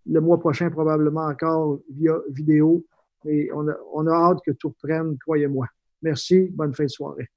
le mois prochain probablement encore via vidéo. Et on a hâte que tout reprenne, croyez-moi. Merci, bonne fin de soirée.